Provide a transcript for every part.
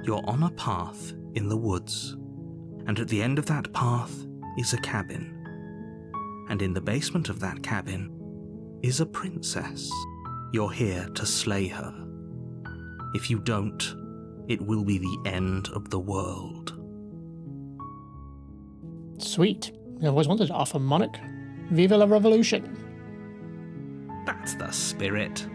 You're on a path in the woods, and at the end of that path is a cabin. And in the basement of that cabin is a princess. You're here to slay her. If you don't, it will be the end of the world. Sweet. I've always wanted to offer Monarch. Viva la revolution. That's the spirit.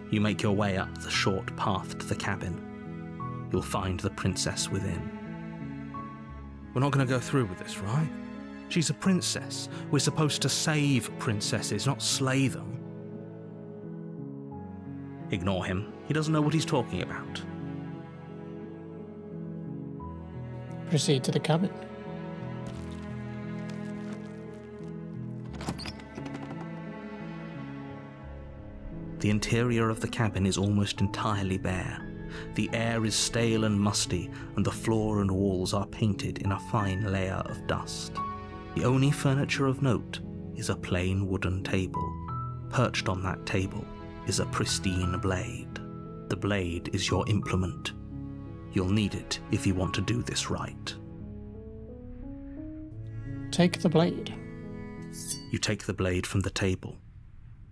You make your way up the short path to the cabin. You'll find the princess within. We're not going to go through with this, right? She's a princess. We're supposed to save princesses, not slay them. Ignore him. He doesn't know what he's talking about. Proceed to the cabin. The interior of the cabin is almost entirely bare. The air is stale and musty, and the floor and walls are painted in a fine layer of dust. The only furniture of note is a plain wooden table. Perched on that table is a pristine blade. The blade is your implement. You'll need it if you want to do this right. Take the blade. You take the blade from the table.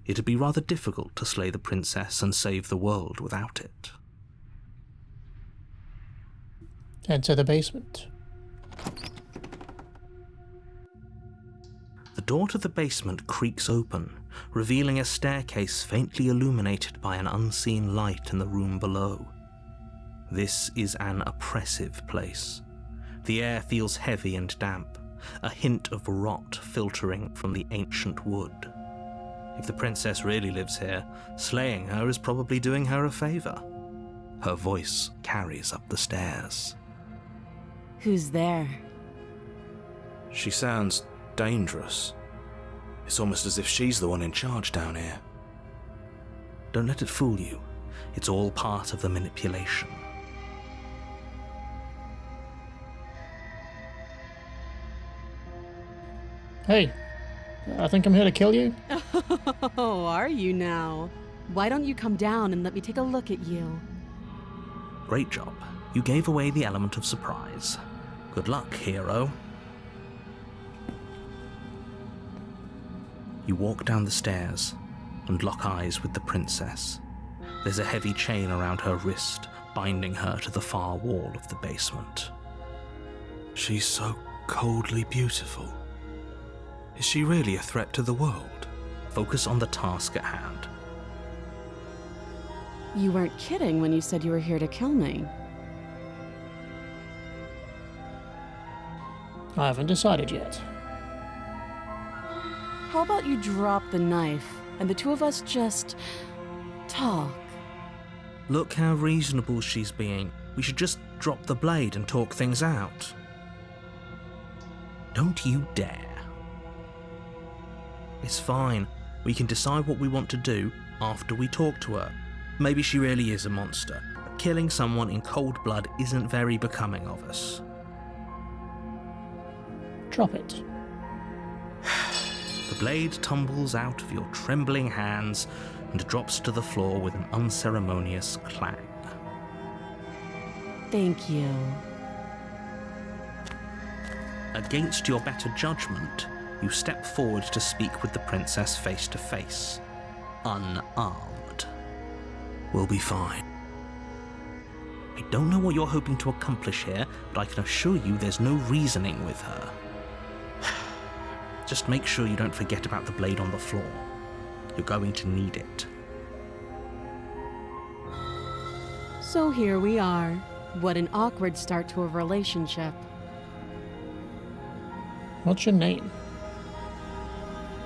It'd be rather difficult to slay the princess and save the world without it. Enter the basement. The door to the basement creaks open, revealing a staircase faintly illuminated by an unseen light in the room below. This is an oppressive place. The air feels heavy and damp, a hint of rot filtering from the ancient wood. If the princess really lives here, slaying her is probably doing her a favor. Her voice carries up the stairs. Who's there? She sounds dangerous. It's almost as if she's the one in charge down here. Don't let it fool you. It's all part of the manipulation. Hey, I think I'm here to kill you. Oh, are you now? Why don't you come down and let me take a look at you? Great job. You gave away the element of surprise. Good luck, hero. You walk down the stairs and lock eyes with the princess. There's a heavy chain around her wrist, binding her to the far wall of the basement. She's so coldly beautiful. Is she really a threat to the world? Focus on the task at hand. You weren't kidding when you said you were here to kill me. I haven't decided yet. How about you drop the knife and the two of us just talk? Look how reasonable she's being. We should just drop the blade and talk things out. Don't you dare. It's fine. We can decide what we want to do after we talk to her. Maybe she really is a monster, but killing someone in cold blood isn't very becoming of us. Drop it. The blade tumbles out of your trembling hands and drops to the floor with an unceremonious clang. Thank you. Against your better judgment, you step forward to speak with the princess face to face, unarmed. We'll be fine. I don't know what you're hoping to accomplish here, but I can assure you there's no reasoning with her. Just make sure you don't forget about the blade on the floor. You're going to need it. So here we are. What an awkward start to a relationship. What's your name?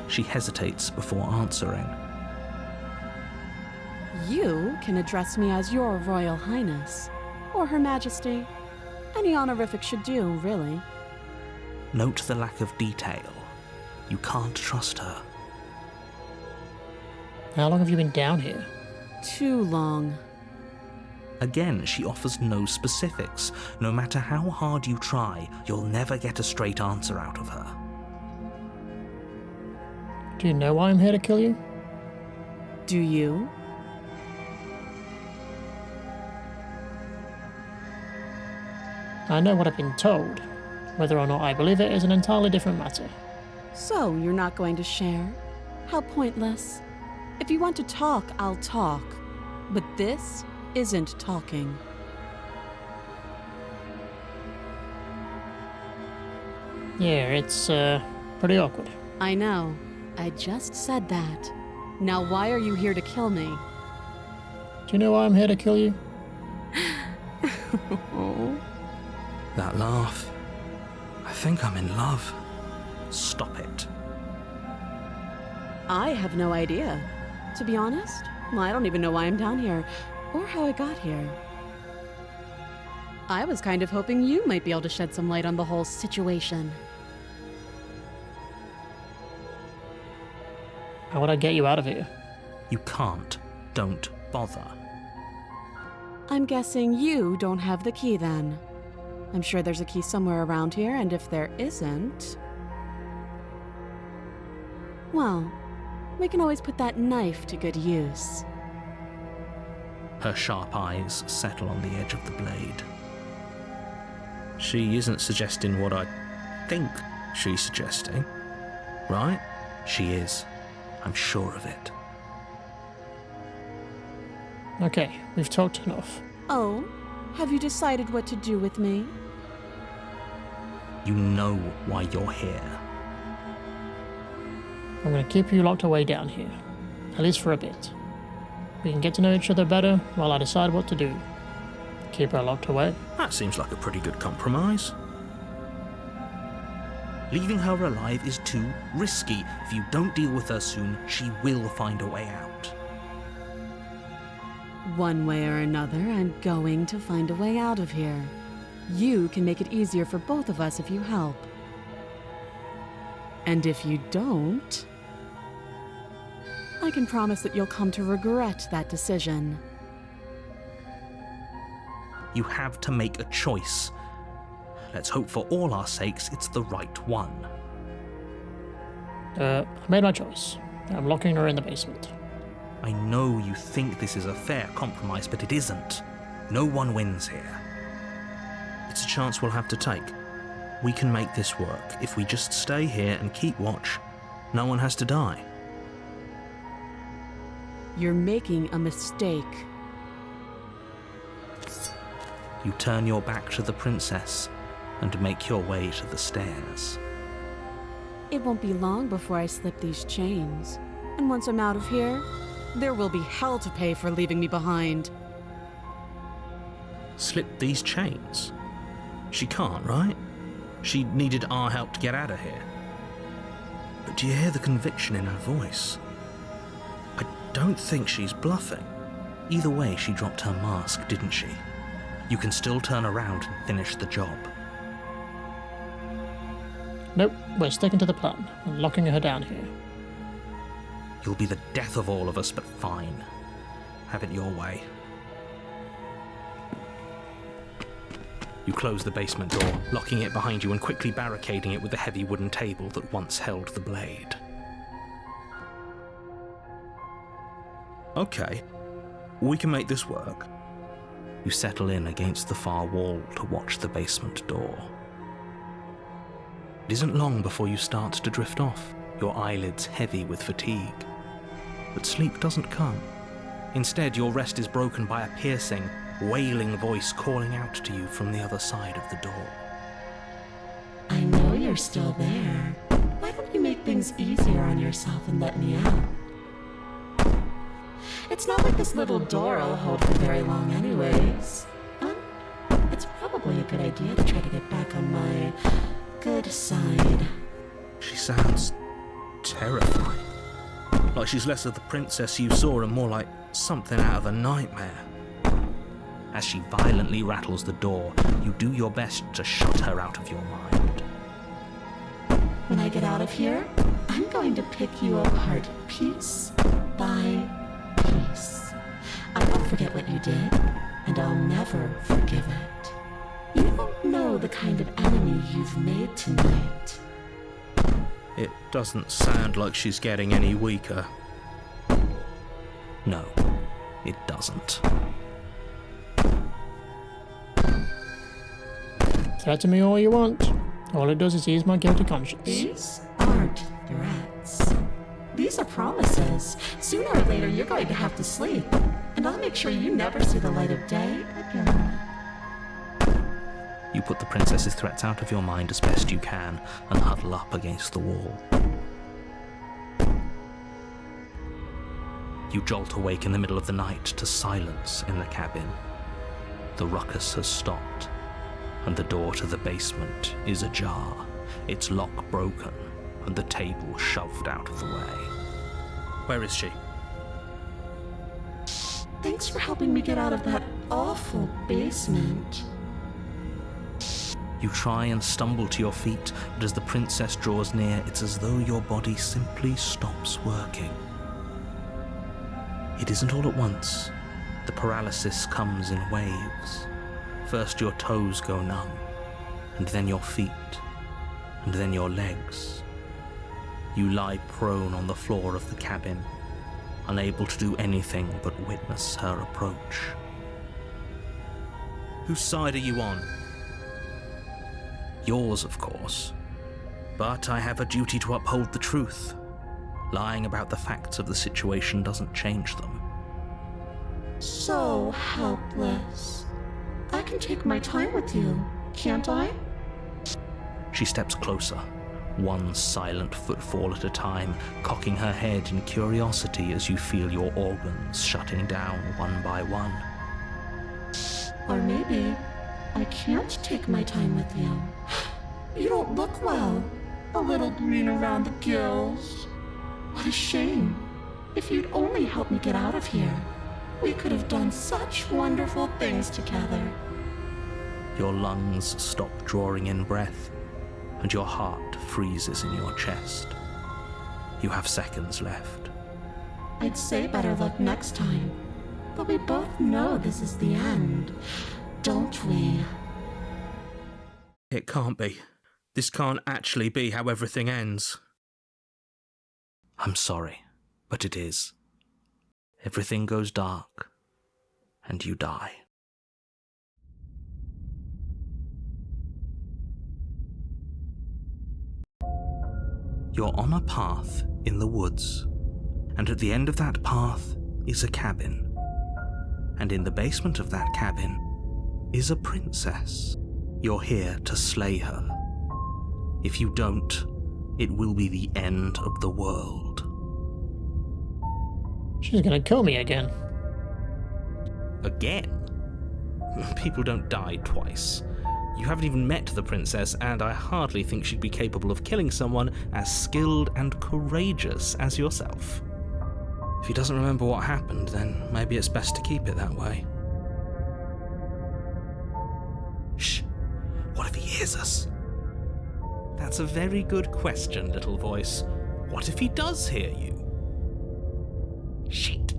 She hesitates before answering. You can address me as Your Royal Highness, or Her Majesty. Any honorific should do, really. Note the lack of detail. You can't trust her. How long have you been down here? Too long. Again, she offers no specifics. No matter how hard you try, you'll never get a straight answer out of her. Do you know why I'm here to kill you? Do you? I know what I've been told. Whether or not I believe it is an entirely different matter. So, you're not going to share? How pointless. If you want to talk, I'll talk. But this isn't talking. Yeah, it's, pretty awkward. I know. I just said that. Now why are you here to kill me? Do you know why I'm here to kill you? That laugh. I think I'm in love. Stop it. I have no idea. To be honest, I don't even know why I'm down here, or how I got here. I was kind of hoping you might be able to shed some light on the whole situation. How would I get you out of here? You can't. Don't bother. I'm guessing you don't have the key then. I'm sure there's a key somewhere around here, and if there isn't... well, we can always put that knife to good use. Her sharp eyes settle on the edge of the blade. She isn't suggesting what I think she's suggesting, right? She is. I'm sure of it. Okay, we've talked enough. Oh, have you decided what to do with me? You know why you're here. I'm gonna keep you locked away down here. At least for a bit. We can get to know each other better while I decide what to do. Keep her locked away. That seems like a pretty good compromise. Leaving her alive is too risky. If you don't deal with her soon, she will find a way out. One way or another, I'm going to find a way out of here. You can make it easier for both of us if you help. And if you don't, I can promise that you'll come to regret that decision. You have to make a choice. Let's hope for all our sakes it's the right one. I made my choice. I'm locking her in the basement. I know you think this is a fair compromise, but it isn't. No one wins here. It's a chance we'll have to take. We can make this work. If we just stay here and keep watch, no one has to die. You're making a mistake. You turn your back to the princess and make your way to the stairs. It won't be long before I slip these chains. And once I'm out of here, there will be hell to pay for leaving me behind. Slip these chains? She can't, right? She needed our help to get out of here. But do you hear the conviction in her voice? I don't think she's bluffing. Either way, she dropped her mask, didn't she? You can still turn around and finish the job. Nope, we're sticking to the plan. I'm locking her down here. You'll be the death of all of us, but fine. Have it your way. You close the basement door, locking it behind you and quickly barricading it with the heavy wooden table that once held the blade. Okay, we can make this work. You settle in against the far wall to watch the basement door. It isn't long before you start to drift off, your eyelids heavy with fatigue. But sleep doesn't come. Instead, your rest is broken by a piercing, wailing voice calling out to you from the other side of the door. I know you're still there. Why don't you make things easier on yourself and let me out? It's not like this little door will hold for very long anyways. It's probably a good idea to try to get back on my good side. She sounds terrifying. Like she's less of the princess you saw and more like something out of a nightmare. As she violently rattles the door, you do your best to shut her out of your mind. When I get out of here, I'm going to pick you apart piece by piece. I won't forget what you did, and I'll never forgive it. You don't know the kind of enemy you've made tonight. It doesn't sound like she's getting any weaker. No, it doesn't. Threaten me all you want. All it does is ease my guilty conscience. These aren't threats. These are promises. Sooner or later, you're going to have to sleep. And I'll make sure you never see the light of day again. You put the princess's threats out of your mind as best you can and huddle up against the wall. You jolt awake in the middle of the night to silence in the cabin. The ruckus has stopped, and the door to the basement is ajar, its lock broken, and the table shoved out of the way. Where is she? Thanks for helping me get out of that awful basement. You try and stumble to your feet, but as the princess draws near, it's as though your body simply stops working. It isn't all at once. The paralysis comes in waves. First your toes go numb, and then your feet, and then your legs. You lie prone on the floor of the cabin, unable to do anything but witness her approach. Whose side are you on? Yours, of course. But I have a duty to uphold the truth. Lying about the facts of the situation doesn't change them. So helpless. I can take my time with you, can't I? She steps closer, one silent footfall at a time, cocking her head in curiosity as you feel your organs shutting down one by one. Or maybe I can't take my time with you. You don't look well. A little green around the gills. What a shame. If you'd only helped me get out of here, we could have done such wonderful things together. Your lungs stop drawing in breath, and your heart freezes in your chest. You have seconds left. I'd say better luck next time, but we both know this is the end, don't we? It can't be. This can't actually be how everything ends. I'm sorry, but it is. Everything goes dark, and you die. You're on a path in the woods, and at the end of that path is a cabin. And in the basement of that cabin is a princess. You're here to slay her. If you don't, it will be the end of the world. She's gonna kill me again. Again? People don't die twice. You haven't even met the princess, and I hardly think she'd be capable of killing someone as skilled and courageous as yourself. If he doesn't remember what happened, then maybe it's best to keep it that way. Shh. What if he hears us? That's a very good question, little voice. What if he does hear you? Shit.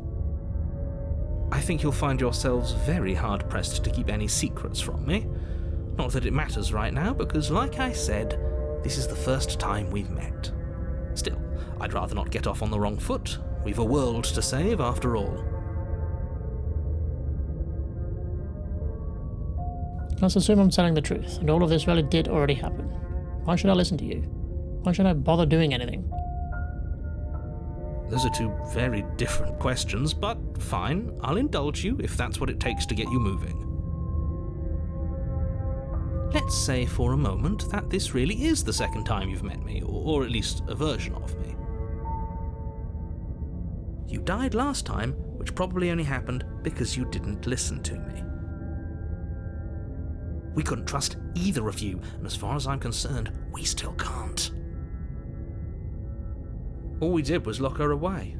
I think you'll find yourselves very hard-pressed to keep any secrets from me. Not that it matters right now, because like I said, this is the first time we've met. Still, I'd rather not get off on the wrong foot. We've a world to save, after all. Let's assume I'm telling the truth, and all of this really did already happen. Why should I listen to you? Why should I bother doing anything? Those are two very different questions, but fine, I'll indulge you if that's what it takes to get you moving. Let's say for a moment that this really is the second time you've met me, or at least a version of me. You died last time, which probably only happened because you didn't listen to me. We couldn't trust either of you, and as far as I'm concerned, we still can't. All we did was lock her away.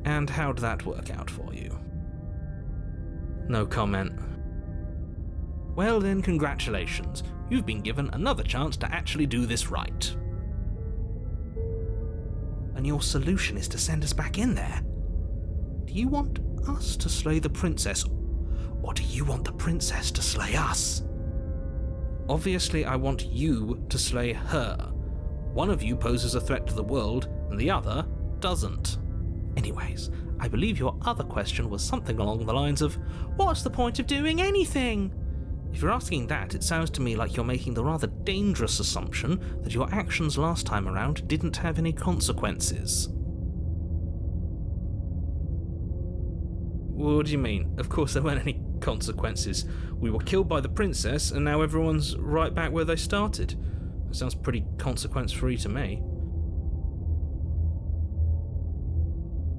And how'd that work out for you? No comment. Well then, congratulations. You've been given another chance to actually do this right. And your solution is to send us back in there? Do you want us to slay the princess, or do you want the princess to slay us? Obviously, I want you to slay her. One of you poses a threat to the world, and the other doesn't. Anyways, I believe your other question was something along the lines of, what's the point of doing anything? If you're asking that, it sounds to me like you're making the rather dangerous assumption that your actions last time around didn't have any consequences. What do you mean? Of course there weren't any consequences. We were killed by the princess, and now everyone's right back where they started. That sounds pretty consequence-free to me.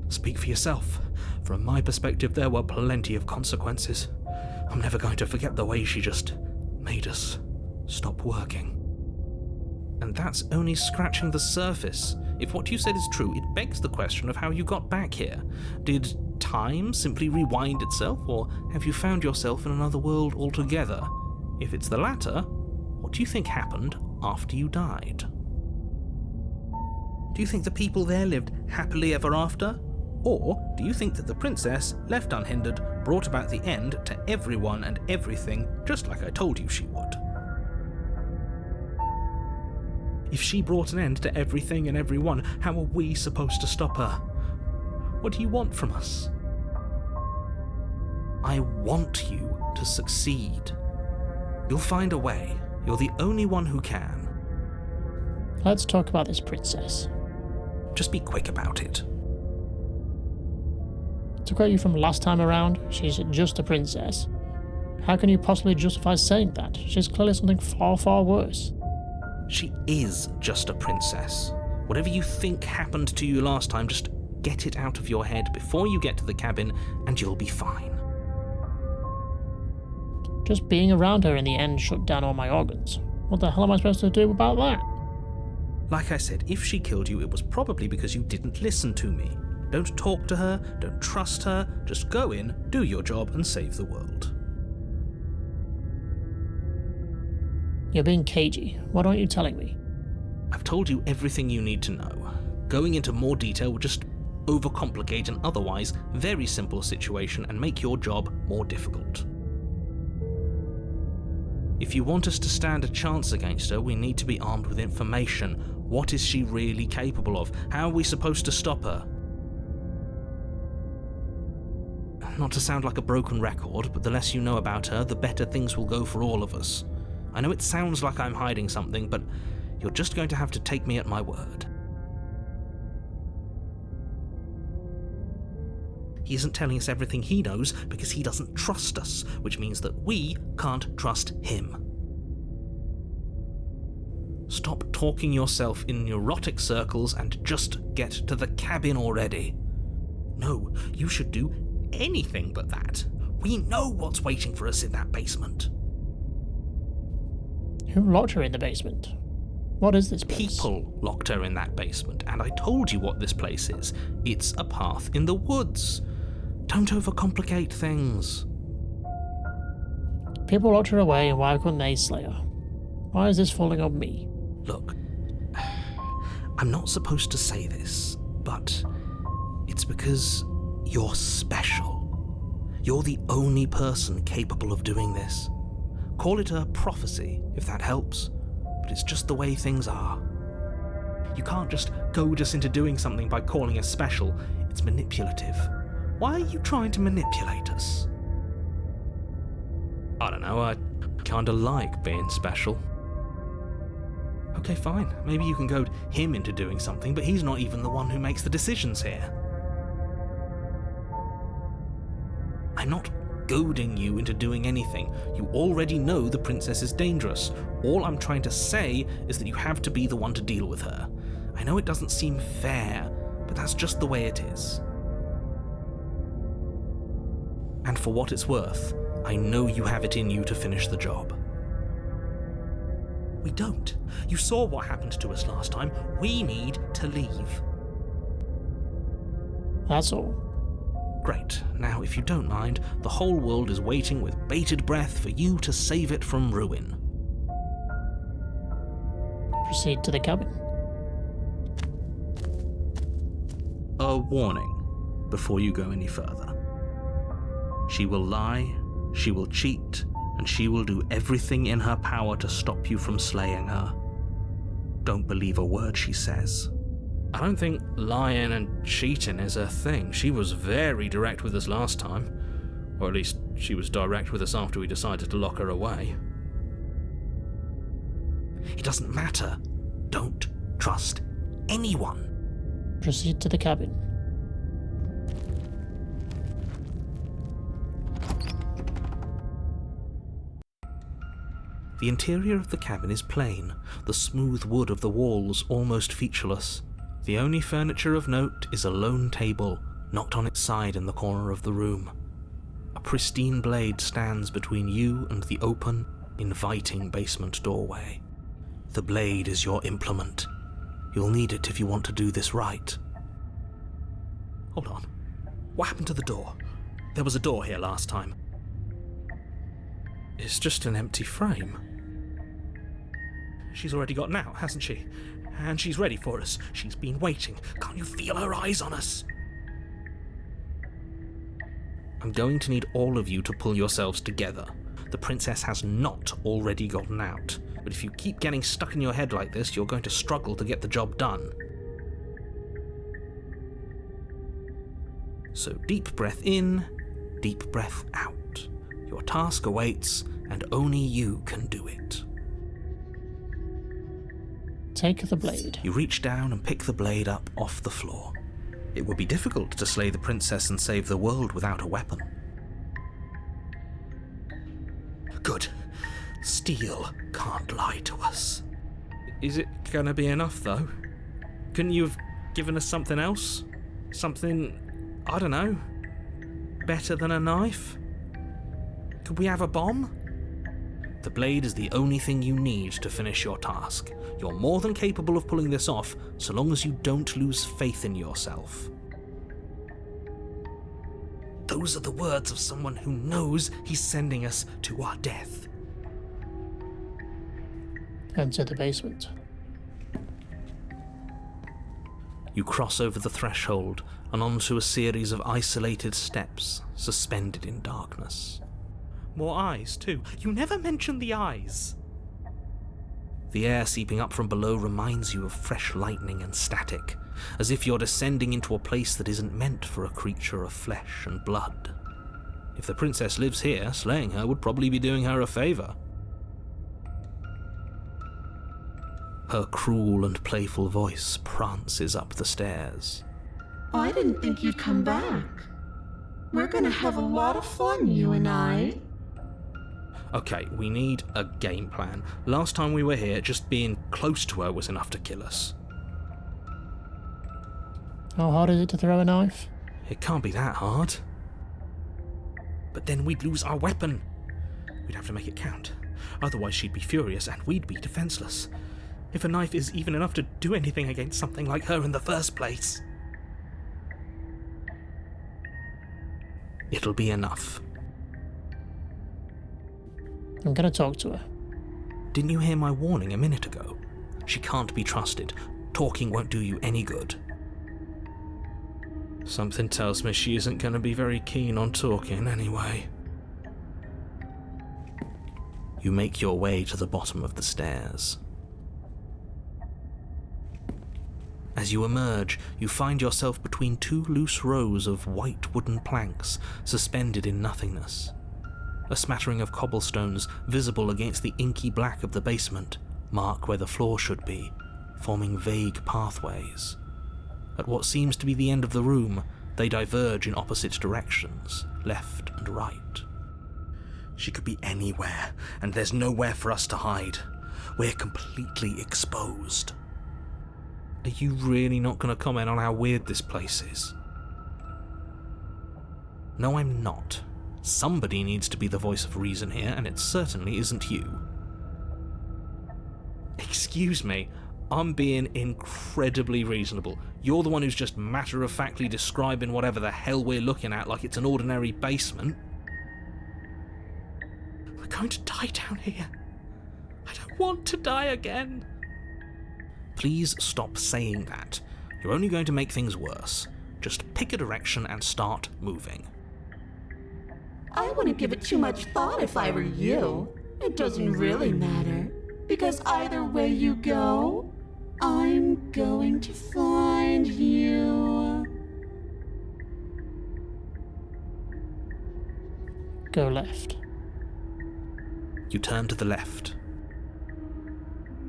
Speak for yourself. From my perspective, there were plenty of consequences. I'm never going to forget the way she just made us stop working. And that's only scratching the surface. If what you said is true, it begs the question of how you got back here. Did time simply rewind itself, or have you found yourself in another world altogether? If it's the latter, what do you think happened after you died? Do you think the people there lived happily ever after? Or do you think that the princess, left unhindered, brought about the end to everyone and everything, just like I told you she would? If she brought an end to everything and everyone, how are we supposed to stop her? What do you want from us? I want you to succeed. You'll find a way. You're the only one who can. Let's talk about this princess. Just be quick about it. To quote you from last time around, she's just a princess. How can you possibly justify saying that? She's clearly something far, far worse. She is just a princess. Whatever you think happened to you last time, just get it out of your head before you get to the cabin, and you'll be fine. Just being around her in the end shut down all my organs. What the hell am I supposed to do about that? Like I said, if she killed you, it was probably because you didn't listen to me. Don't talk to her, don't trust her, just go in, do your job, and save the world. You're being cagey. What aren't you telling me? I've told you everything you need to know. Going into more detail would just overcomplicate an otherwise very simple situation and make your job more difficult. If you want us to stand a chance against her, we need to be armed with information. What is she really capable of? How are we supposed to stop her? Not to sound like a broken record, but the less you know about her, the better things will go for all of us. I know it sounds like I'm hiding something, but you're just going to have to take me at my word. He isn't telling us everything he knows because he doesn't trust us, which means that we can't trust him. Stop talking yourself in neurotic circles and just get to the cabin already. No, you should do anything but that. We know what's waiting for us in that basement. Who locked her in the basement? What is this place? People locked her in that basement, and I told you what this place is. It's a path in the woods. Don't overcomplicate things. People locked her away, and why couldn't they slay her? Why is this falling on me? Look, I'm not supposed to say this, but it's because you're special. You're the only person capable of doing this. Call it a prophecy, if that helps, but it's just the way things are. You can't just goad us into doing something by calling us special. It's manipulative. Why are you trying to manipulate us? I don't know, I kinda like being special. Okay, fine. Maybe you can goad him into doing something, but he's not even the one who makes the decisions here. I'm not goading you into doing anything. You already know the princess is dangerous. All I'm trying to say is that you have to be the one to deal with her. I know it doesn't seem fair, but that's just the way it is. And for what it's worth, I know you have it in you to finish the job. We don't. You saw what happened to us last time. We need to leave. That's all. Great. Now, if you don't mind, the whole world is waiting with bated breath for you to save it from ruin. Proceed to the cabin. A warning before you go any further. She will lie, she will cheat, and she will do everything in her power to stop you from slaying her. Don't believe a word she says. I don't think lying and cheating is her thing. She was very direct with us last time. Or at least she was direct with us after we decided to lock her away. It doesn't matter. Don't trust anyone. Proceed to the cabin. The interior of the cabin is plain, the smooth wood of the walls almost featureless. The only furniture of note is a lone table, knocked on its side in the corner of the room. A pristine blade stands between you and the open, inviting basement doorway. The blade is your implement. You'll need it if you want to do this right. Hold on. What happened to the door? There was a door here last time. It's just an empty frame. She's already gotten out, hasn't she? And she's ready for us. She's been waiting. Can't you feel her eyes on us? I'm going to need all of you to pull yourselves together. The princess has not already gotten out. But if you keep getting stuck in your head like this, you're going to struggle to get the job done. So deep breath in, deep breath out. Your task awaits, and only you can do it. Take the blade. You reach down and pick the blade up off the floor. It would be difficult to slay the princess and save the world without a weapon. Good. Steel can't lie to us. Is it gonna be enough, though? Couldn't you have given us something else? Something, I don't know, better than a knife? Could we have a bomb? The blade is the only thing you need to finish your task. You're more than capable of pulling this off, so long as you don't lose faith in yourself. Those are the words of someone who knows he's sending us to our death. Enter the basement. You cross over the threshold and onto a series of isolated steps, suspended in darkness. More eyes, too. You never mention the eyes. The air seeping up from below reminds you of fresh lightning and static, as if you're descending into a place that isn't meant for a creature of flesh and blood. If the princess lives here, slaying her would probably be doing her a favour. Her cruel and playful voice prances up the stairs. I didn't think you'd come back. We're gonna have a lot of fun, you and I. Okay, we need a game plan. Last time we were here, just being close to her was enough to kill us. How hard is it to throw a knife? It can't be that hard. But then we'd lose our weapon. We'd have to make it count. Otherwise she'd be furious and we'd be defenseless. If a knife is even enough to do anything against something like her in the first place. It'll be enough. I'm gonna talk to her. Didn't you hear my warning a minute ago? She can't be trusted. Talking won't do you any good. Something tells me she isn't going to be very keen on talking anyway. You make your way to the bottom of the stairs. As you emerge, you find yourself between two loose rows of white wooden planks suspended in nothingness. A smattering of cobblestones, visible against the inky black of the basement, mark where the floor should be, forming vague pathways. At what seems to be the end of the room, they diverge in opposite directions, left and right. She could be anywhere, and there's nowhere for us to hide. We're completely exposed. Are you really not going to comment on how weird this place is? No, I'm not. Somebody needs to be the voice of reason here, and it certainly isn't you. Excuse me, I'm being incredibly reasonable. You're the one who's just matter-of-factly describing whatever the hell we're looking at like it's an ordinary basement. We're going to die down here. I don't want to die again. Please stop saying that. You're only going to make things worse. Just pick a direction and start moving. I wouldn't give it too much thought if I were you. It doesn't really matter, because either way you go, I'm going to find you. Go left. You turn to the left.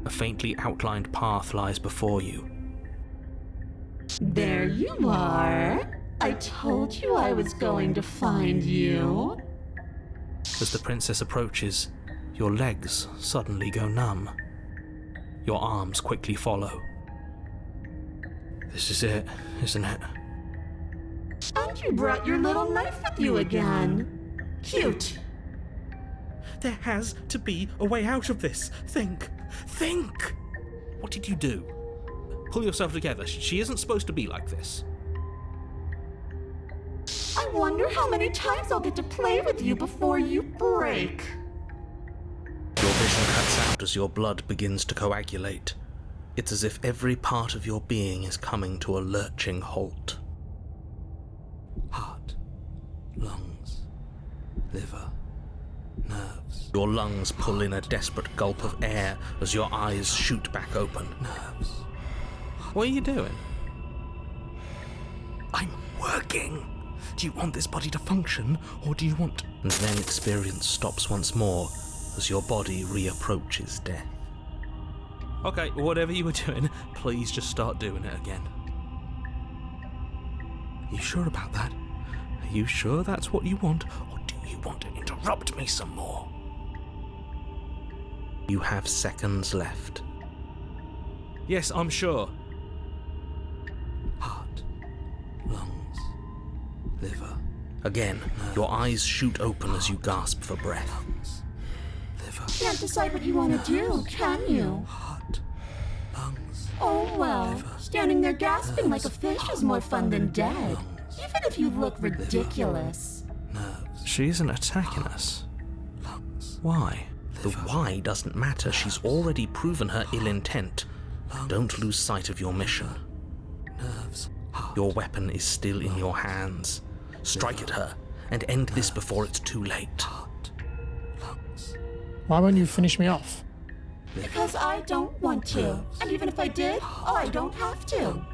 A faintly outlined path lies before you. There you are. I told you I was going to find you. As the princess approaches, your legs suddenly go numb. Your arms quickly follow. This is it, isn't it? And you brought your little knife with you again. Cute. There has to be a way out of this. Think! Think! What did you do? Pull yourself together. She isn't supposed to be like this. I wonder how many times I'll get to play with you before you break. Your vision cuts out as your blood begins to coagulate. It's as if every part of your being is coming to a lurching halt. Heart, lungs, liver, nerves. Your lungs pull in a desperate gulp of air as your eyes shoot back open. Nerves. What are you doing? I'm working. Do you want this body to function, or do you want... And then experience stops once more as your body reapproaches death. Okay, whatever you were doing, please just start doing it again. Are you sure about that? Are you sure that's what you want, or do you want to interrupt me some more? You have seconds left. Yes, I'm sure. Heart, lungs, liver. Again, your eyes shoot open as you gasp for breath. Liver. Can't decide what you want to do, can you? Heart, lungs. Oh well, standing there gasping like a fish is more fun than dead. Even if you look ridiculous. Nerves. She isn't attacking us. Lungs. Why? The why doesn't matter. She's already proven her ill intent. Don't lose sight of your mission. Nerves. Your weapon is still in your hands. Strike at her and end this before it's too late. Why won't you finish me off? Because I don't want to. And even if I did, I don't have to.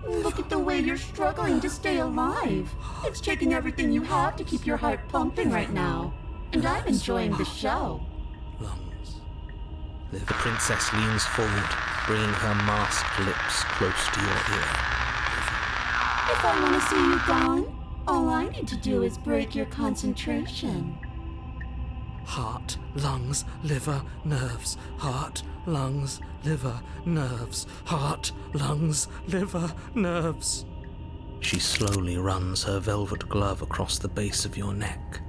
Look at the way you're struggling to stay alive. It's taking everything you have to keep your heart pumping right now. And I'm enjoying the show. Lungs. The princess leans forward, bringing her masked lips close to your ear. If I want to see you gone, all I need to do is break your concentration. Heart, lungs, liver, nerves. Heart, lungs, liver, nerves. Heart, lungs, liver, nerves. She slowly runs her velvet glove across the base of your neck.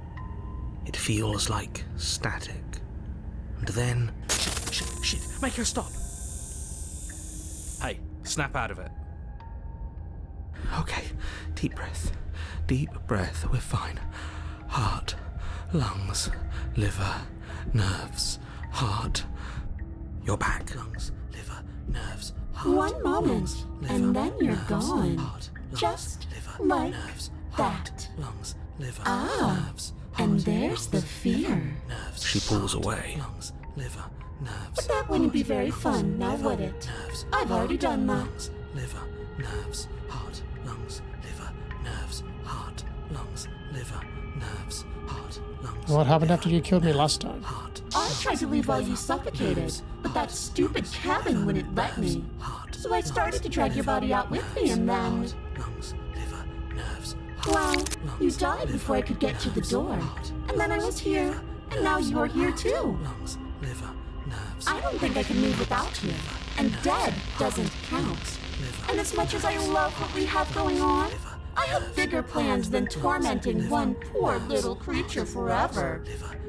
It feels like static. And then... Shit, make her stop! Hey, snap out of it. Okay, deep breath, we're fine. Heart, lungs, liver, nerves, heart. You're back. Lungs, liver, nerves, heart. One moment, lungs, liver, and then you're nerves, gone. Heart, lungs, Just liver, like nerves, that. Heart, lungs, liver, Ah, nerves, and heart, there's the lungs, fear. liver, nerves. She pulls away. Lungs, liver, nerves. But that wouldn't be very fun, now would it? Nerves, I've already done that. lungs, liver, nerves, heart, lungs, liver, nerves, heart, lungs, liver, nerves, heart, lungs. What happened after liver, you killed me nerves, last time? Heart, I tried to leave while you suffocated, but that stupid cabin wouldn't let me. heart, So I started to drag your body out with me, and then... lungs, liver, nerves, Well, you died before I could get to the door. And then I was here, and now you're here too. lungs, liver, nerves. I don't think I can move without you. And dead doesn't count. And as much as I love what we have going on, I have bigger plans than tormenting one poor little creature forever.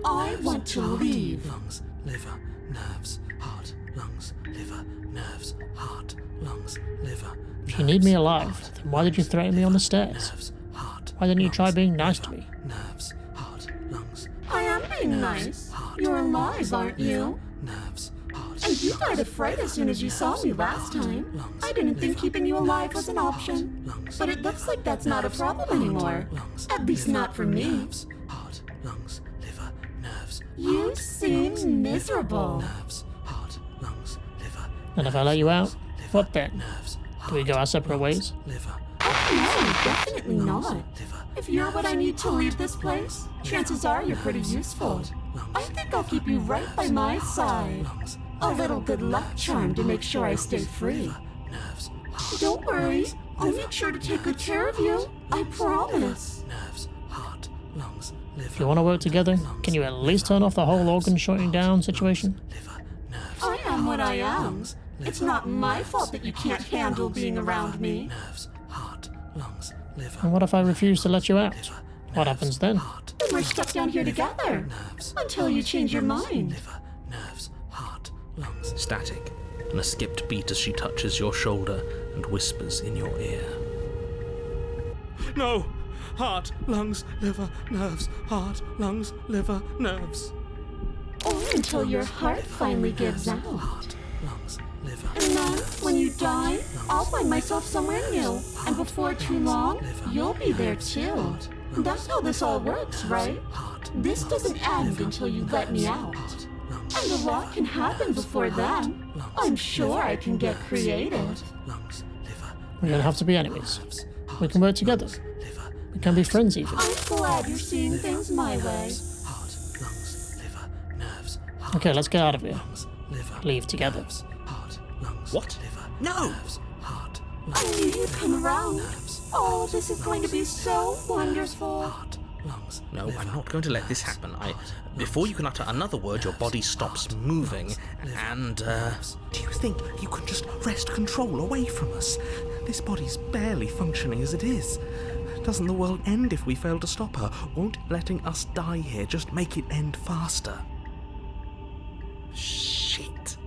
I want to leave. Lungs, liver, nerves, heart, lungs, liver, nerves, heart, lungs, liver. If you need me alive, then why did you threaten me on the stairs? Nerves, heart, Why didn't you try being nice to me? nerves, heart, lungs, I am being nice. You're alive, aren't you? nerves, heart. And you died of fright as soon as you saw me last time. I didn't think keeping you alive was an option. But it looks like that's not a problem anymore. At least not for me. Heart, lungs, liver, nerves. You seem miserable. Nerves, heart, lungs, liver, And if I let you out, what then? nerves, Do we go our separate ways? liver, No, definitely not. If you're what I need to leave this place, chances are you're pretty useful. I think I'll keep you right by my side. lungs, A little good luck charm to make sure I stay free. nerves, Don't worry, I'll make sure to take good care of you. I promise. nerves, heart, lungs, liver. If you want to work together, can you at least turn off the whole organ shutting down situation? Liver, nerves, I am what I am. It's not my fault that you can't handle being around me. nerves, heart, lungs, liver, And what if I refuse to let you out? What happens then? heart, Then we're stuck down here together. nerves, Until you change your mind. liver, nerves, heart, lungs. Static, and a skipped beat as she touches your shoulder and whispers in your ear. No! Heart, lungs, liver, nerves, heart, lungs, liver, nerves. Or until your heart finally gives out. Heart, lungs, liver, And then, when you die, I'll find myself somewhere new. And before too long, you'll be there too. That's how this all works, right? heart, This doesn't end until you let me out. And a lot can happen before then. I'm sure I can get creative. lungs, liver, We don't have to be enemies. We can work together. liver, We can be friends even. I'm glad you're seeing things my way. heart, lungs, liver, nerves, Okay, let's get out of here. lungs, liver, Leave together. nerves, heart, lungs, What? liver, No! nerves, heart, I knew you'd come around. Oh, this is going to be so wonderful. heart, lungs. No, I'm not going to let this happen. Before you can utter another word, your body stops moving, and, Do you think you can just wrest control away from us? This body's barely functioning as it is. Doesn't the world end if we fail to stop her? Won't letting us die here just make it end faster? Shit.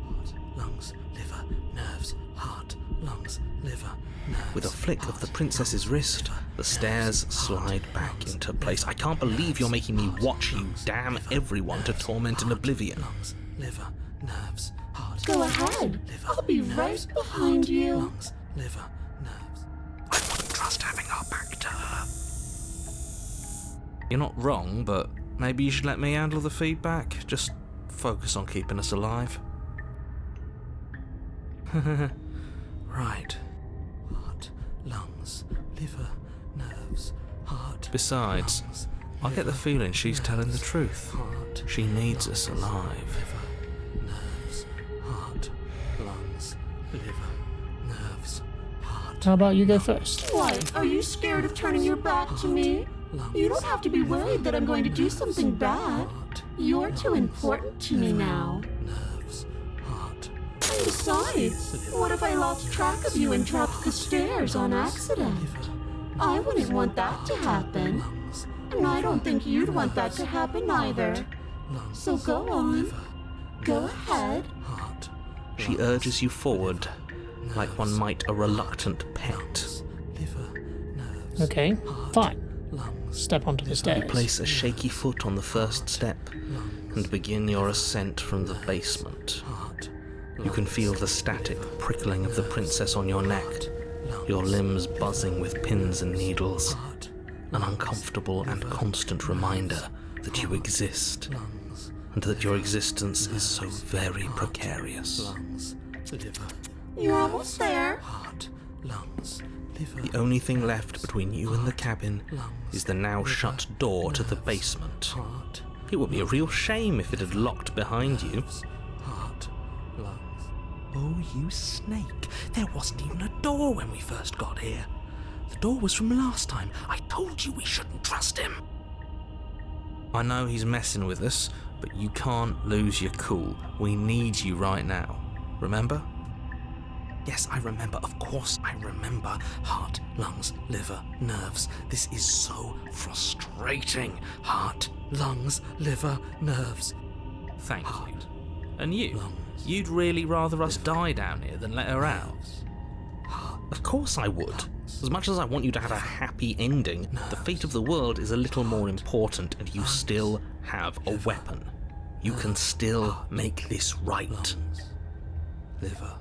Heart, lungs, liver, nerves, heart, lungs, liver, nerves. With a flick of the princess's wrist, the stairs slide back into place. I can't believe you're making me watch you damn everyone to torment in oblivion. Lungs, liver, nerves, heart. Go ahead. I'll be right behind you. Lungs, liver, nerves. I wouldn't trust having our back to her. You're not wrong, but maybe you should let me handle the feedback. Just focus on keeping us alive. Right. Heart, lungs, liver, nerves, heart. Besides, I get the feeling she's telling the truth. She needs us alive. Liver, nerves, heart, lungs, liver, nerves, heart. How about you go first? What? Are you scared of turning your back to me? You don't have to be worried that I'm going to do something bad. You're too important to me now. Nerves, heart. And besides, what if I lost track of you and dropped the stairs on accident? I wouldn't want that to happen. And I don't think you'd want that to happen either. So go on. Go ahead. Heart. She urges you forward, like one might a reluctant pet. Liver, nerves, Okay, fine. lungs. Step onto the stairs. Place a shaky foot on the first step and begin your ascent from the basement. You can feel the static prickling of the princess on your neck, your limbs buzzing with pins and needles, an uncomfortable and constant reminder that you exist, and that your existence is so very precarious. You're almost there. The only thing left between you and the cabin is the now shut door to the basement. It would be a real shame if it had locked behind you. Oh, you snake. There wasn't even a door when we first got here. The door was from last time. I told you we shouldn't trust him. I know he's messing with us, but you can't lose your cool. We need you right now. Remember? Yes, I remember. Of course I remember. Heart, lungs, liver, nerves. This is so frustrating. Heart, lungs, liver, nerves. Thank you. And you? You'd really rather us die down here than let her out? Of course I would. As much as I want you to have a happy ending, the fate of the world is a little more important, and you still have a weapon. You can still make this right. Liver.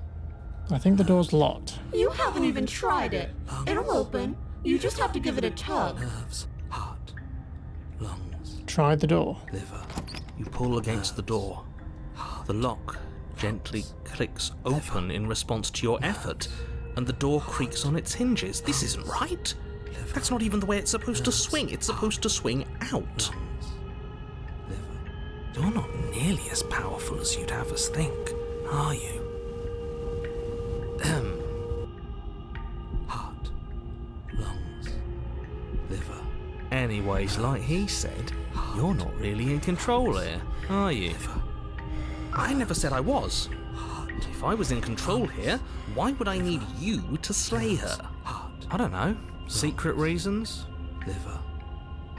I think the door's locked. You haven't even tried it. It'll open. You just have to give it a tug. Nerves, heart, lungs, Try the door. liver. You pull against the door. The lock gently clicks open in response to your effort, and the door creaks on its hinges. This isn't right. That's not even the way it's supposed to swing. It's supposed to swing out. You're not nearly as powerful as you'd have us think, are you? Heart, lungs, liver. Anyways, like he said, you're not really in control here, are you? I never said I was. If I was in control here, why would I need you to slay her? I don't know. Secret reasons? Liver.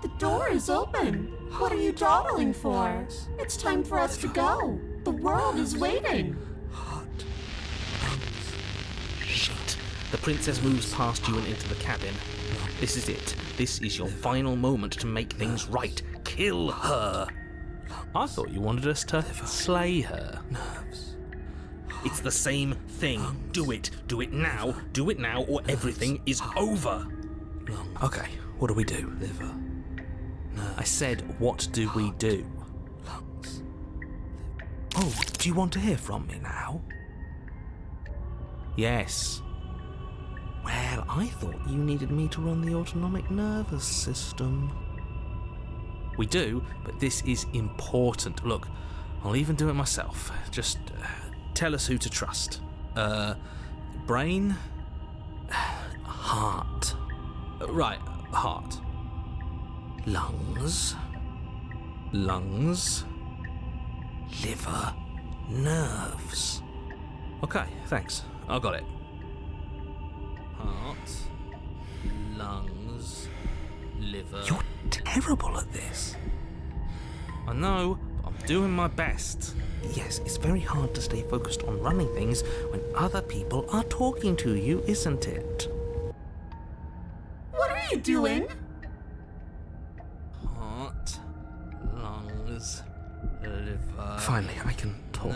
The door is open. What are you dawdling for? It's time for us to go. The world is waiting. Shit. The princess moves past you and into the cabin. This is it. This is your final moment to make things right. Kill her. I thought you wanted us to slay her. It's the same thing. Do it. Do it now. Do it now, or everything is over. Okay, what do we do? I said, what do we do? Oh, do you want to hear from me now? Yes. Well, I thought you needed me to run the autonomic nervous system. We do, but this is important. Look, I'll even do it myself. Just tell us who to trust. Brain? Heart. Right, heart. Lungs. Lungs. Liver. Nerves. Okay, thanks. I got it. Heart. Lungs. Liver. You're terrible at this. I know, but I'm doing my best. Yes, it's very hard to stay focused on running things when other people are talking to you, isn't it? What are you doing? Heart, lungs, liver. Finally, I can talk.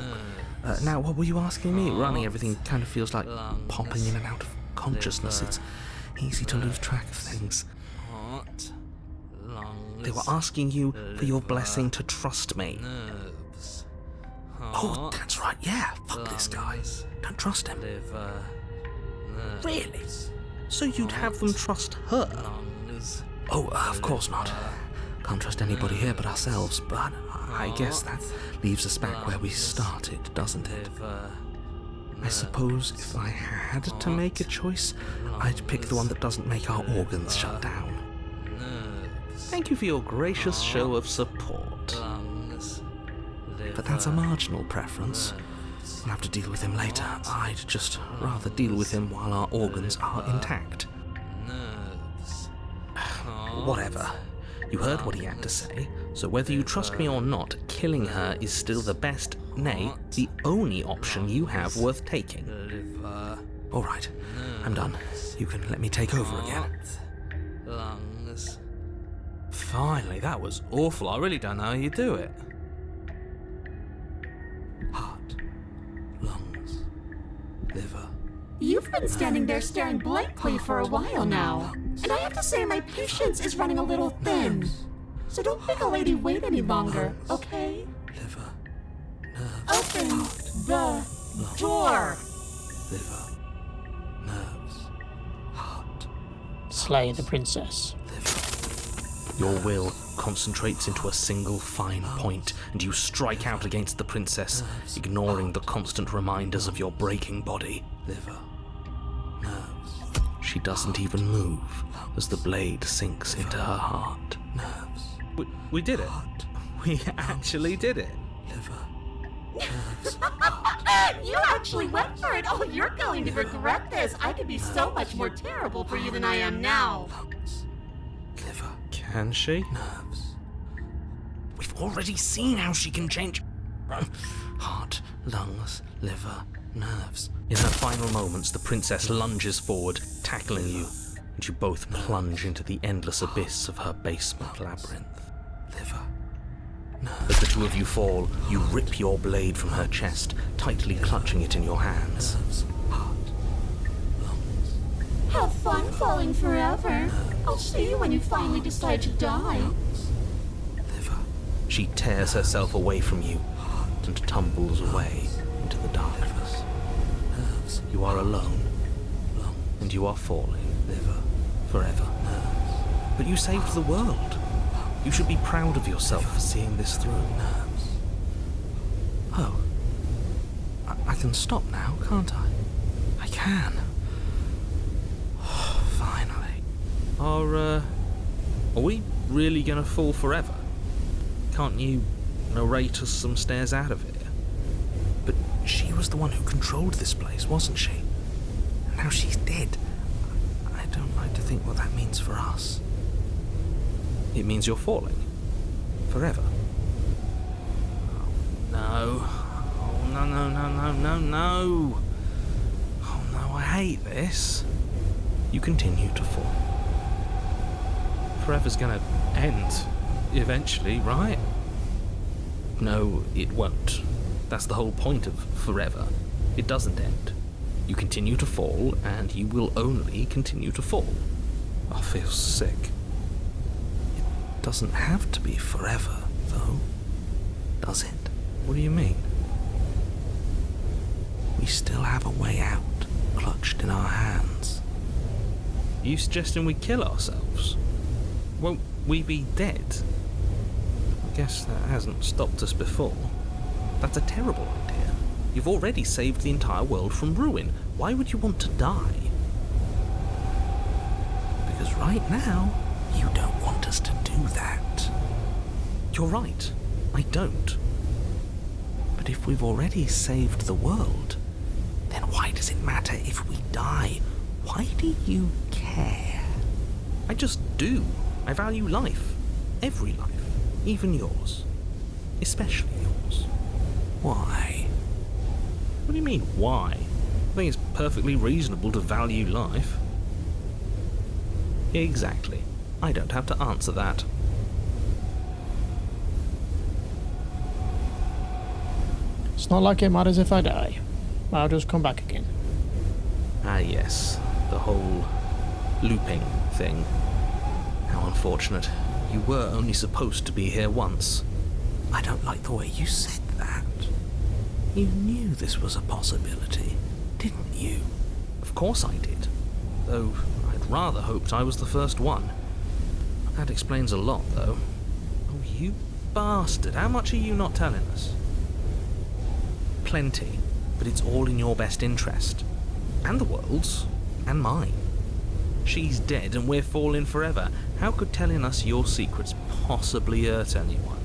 Now, what were you asking me? Running everything kind of feels like popping in and out of consciousness. It's easy to lose track of things. Heart, lungs. They were asking you for your blessing to trust me. Nerves. Oh, that's right. Yeah, fuck this guy. Don't trust him. Liver. Really? So you'd have them trust her? Oh, of course not. Can't trust anybody here but ourselves, but I guess that leaves us back where we started, doesn't it? I suppose if I had to make a choice, I'd pick the one that doesn't make our organs shut down. Thank you for your gracious show of support. But that's a marginal preference. We'll have to deal with him later. I'd just rather deal with him while our organs are intact. Whatever. You heard what he had to say, so whether you trust me or not, killing her is still the best, nay, the only option you have worth taking. All right, I'm done. You can let me take over again. Finally, that was awful. I really don't know how you do it. Heart, lungs, liver. You've been standing there staring blankly for a while now, and I have to say my patience is running a little thin. So don't make a lady wait any longer, okay? Liver, Open the door! liver, nerves, heart, Slay the princess. liver. Your will concentrates into a single fine point, and you strike out against the princess, ignoring the constant reminders of your breaking body. Liver, nerves. She doesn't even move as the blade sinks into her heart. Nerves. We did it. We actually did it. Liver. You actually went for it! Oh, you're going to regret this! I could be so much more terrible for you than I am now! Liver. Can she? Nerves. We've already seen how she can change. Heart, lungs, liver, nerves. In her final moments, the princess lunges forward, tackling you, and you both plunge into the endless abyss of her basement labyrinth. Liver. As the two of you fall, you rip your blade from her chest, tightly clutching it in your hands. Heart, lungs, Have fun falling forever. I'll see you when you finally decide to die. liver. She tears herself away from you and tumbles away into the alone, and you are falling, forever. But you saved the world. You should be proud of yourself for seeing this through. Oh. I can stop now, can't I? I can. Finally. Are we really gonna fall forever? Can't you narrate us some stairs out of here? But she was the one who controlled this place, wasn't she? And now she's dead. I don't like to think what that means for us. It means you're falling. Forever. Oh, no. Oh, no. Oh, no, I hate this. You continue to fall. Forever's gonna end. Eventually, right? No, it won't. That's the whole point of forever. It doesn't end. You continue to fall, and you will only continue to fall. I feel sick. It doesn't have to be forever, though, does it? What do you mean? We still have a way out, clutched in our hands. Are you suggesting we kill ourselves? Won't we be dead? I guess that hasn't stopped us before. That's a terrible idea. You've already saved the entire world from ruin. Why would you want to die? Because right now, you don't want us to do that. You're right. I don't. But if we've already saved the world, then why does it matter if we die? Why do you care? I just do. I value life. Every life. Even yours. Especially yours. Why? What do you mean, why? I think it's perfectly reasonable to value life. Exactly. I don't have to answer that. It's not like it matters if I die. I'll just come back again. Ah, yes. The whole looping thing. How unfortunate. You were only supposed to be here once. I don't like the way you said that. You knew this was a possibility, didn't you? Of course I did. Though I'd rather hoped I was the first one. That explains a lot, though. Oh, you bastard. How much are you not telling us? Plenty, but it's all in your best interest. And the world's. And mine. She's dead and we're falling forever. How could telling us your secrets possibly hurt anyone?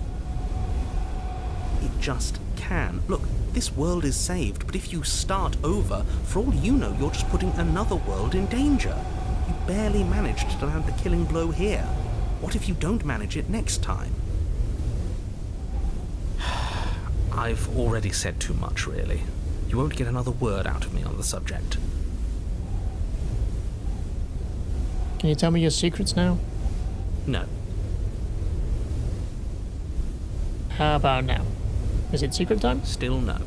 It just can. Look, this world is saved, but if you start over, for all you know, you're just putting another world in danger. You barely managed to land the killing blow here. What if you don't manage it next time? I've already said too much, really. You won't get another word out of me on the subject. Can you tell me your secrets now? No. How about now? Is it secret time? Still no.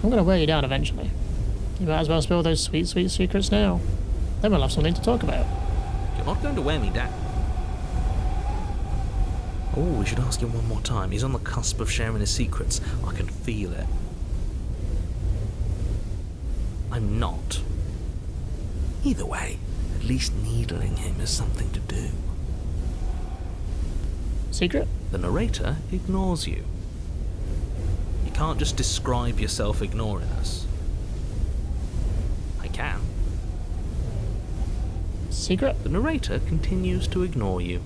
I'm gonna wear you down eventually. You might as well spill those sweet, sweet secrets now. Then we'll have something to talk about. You're not going to wear me down. Oh, we should ask him one more time. He's on the cusp of sharing his secrets. I can feel it. I'm not. Either way, at least needling him is something to do. Secret? The narrator ignores you. You can't just describe yourself ignoring us. I can. Secret? The narrator continues to ignore you.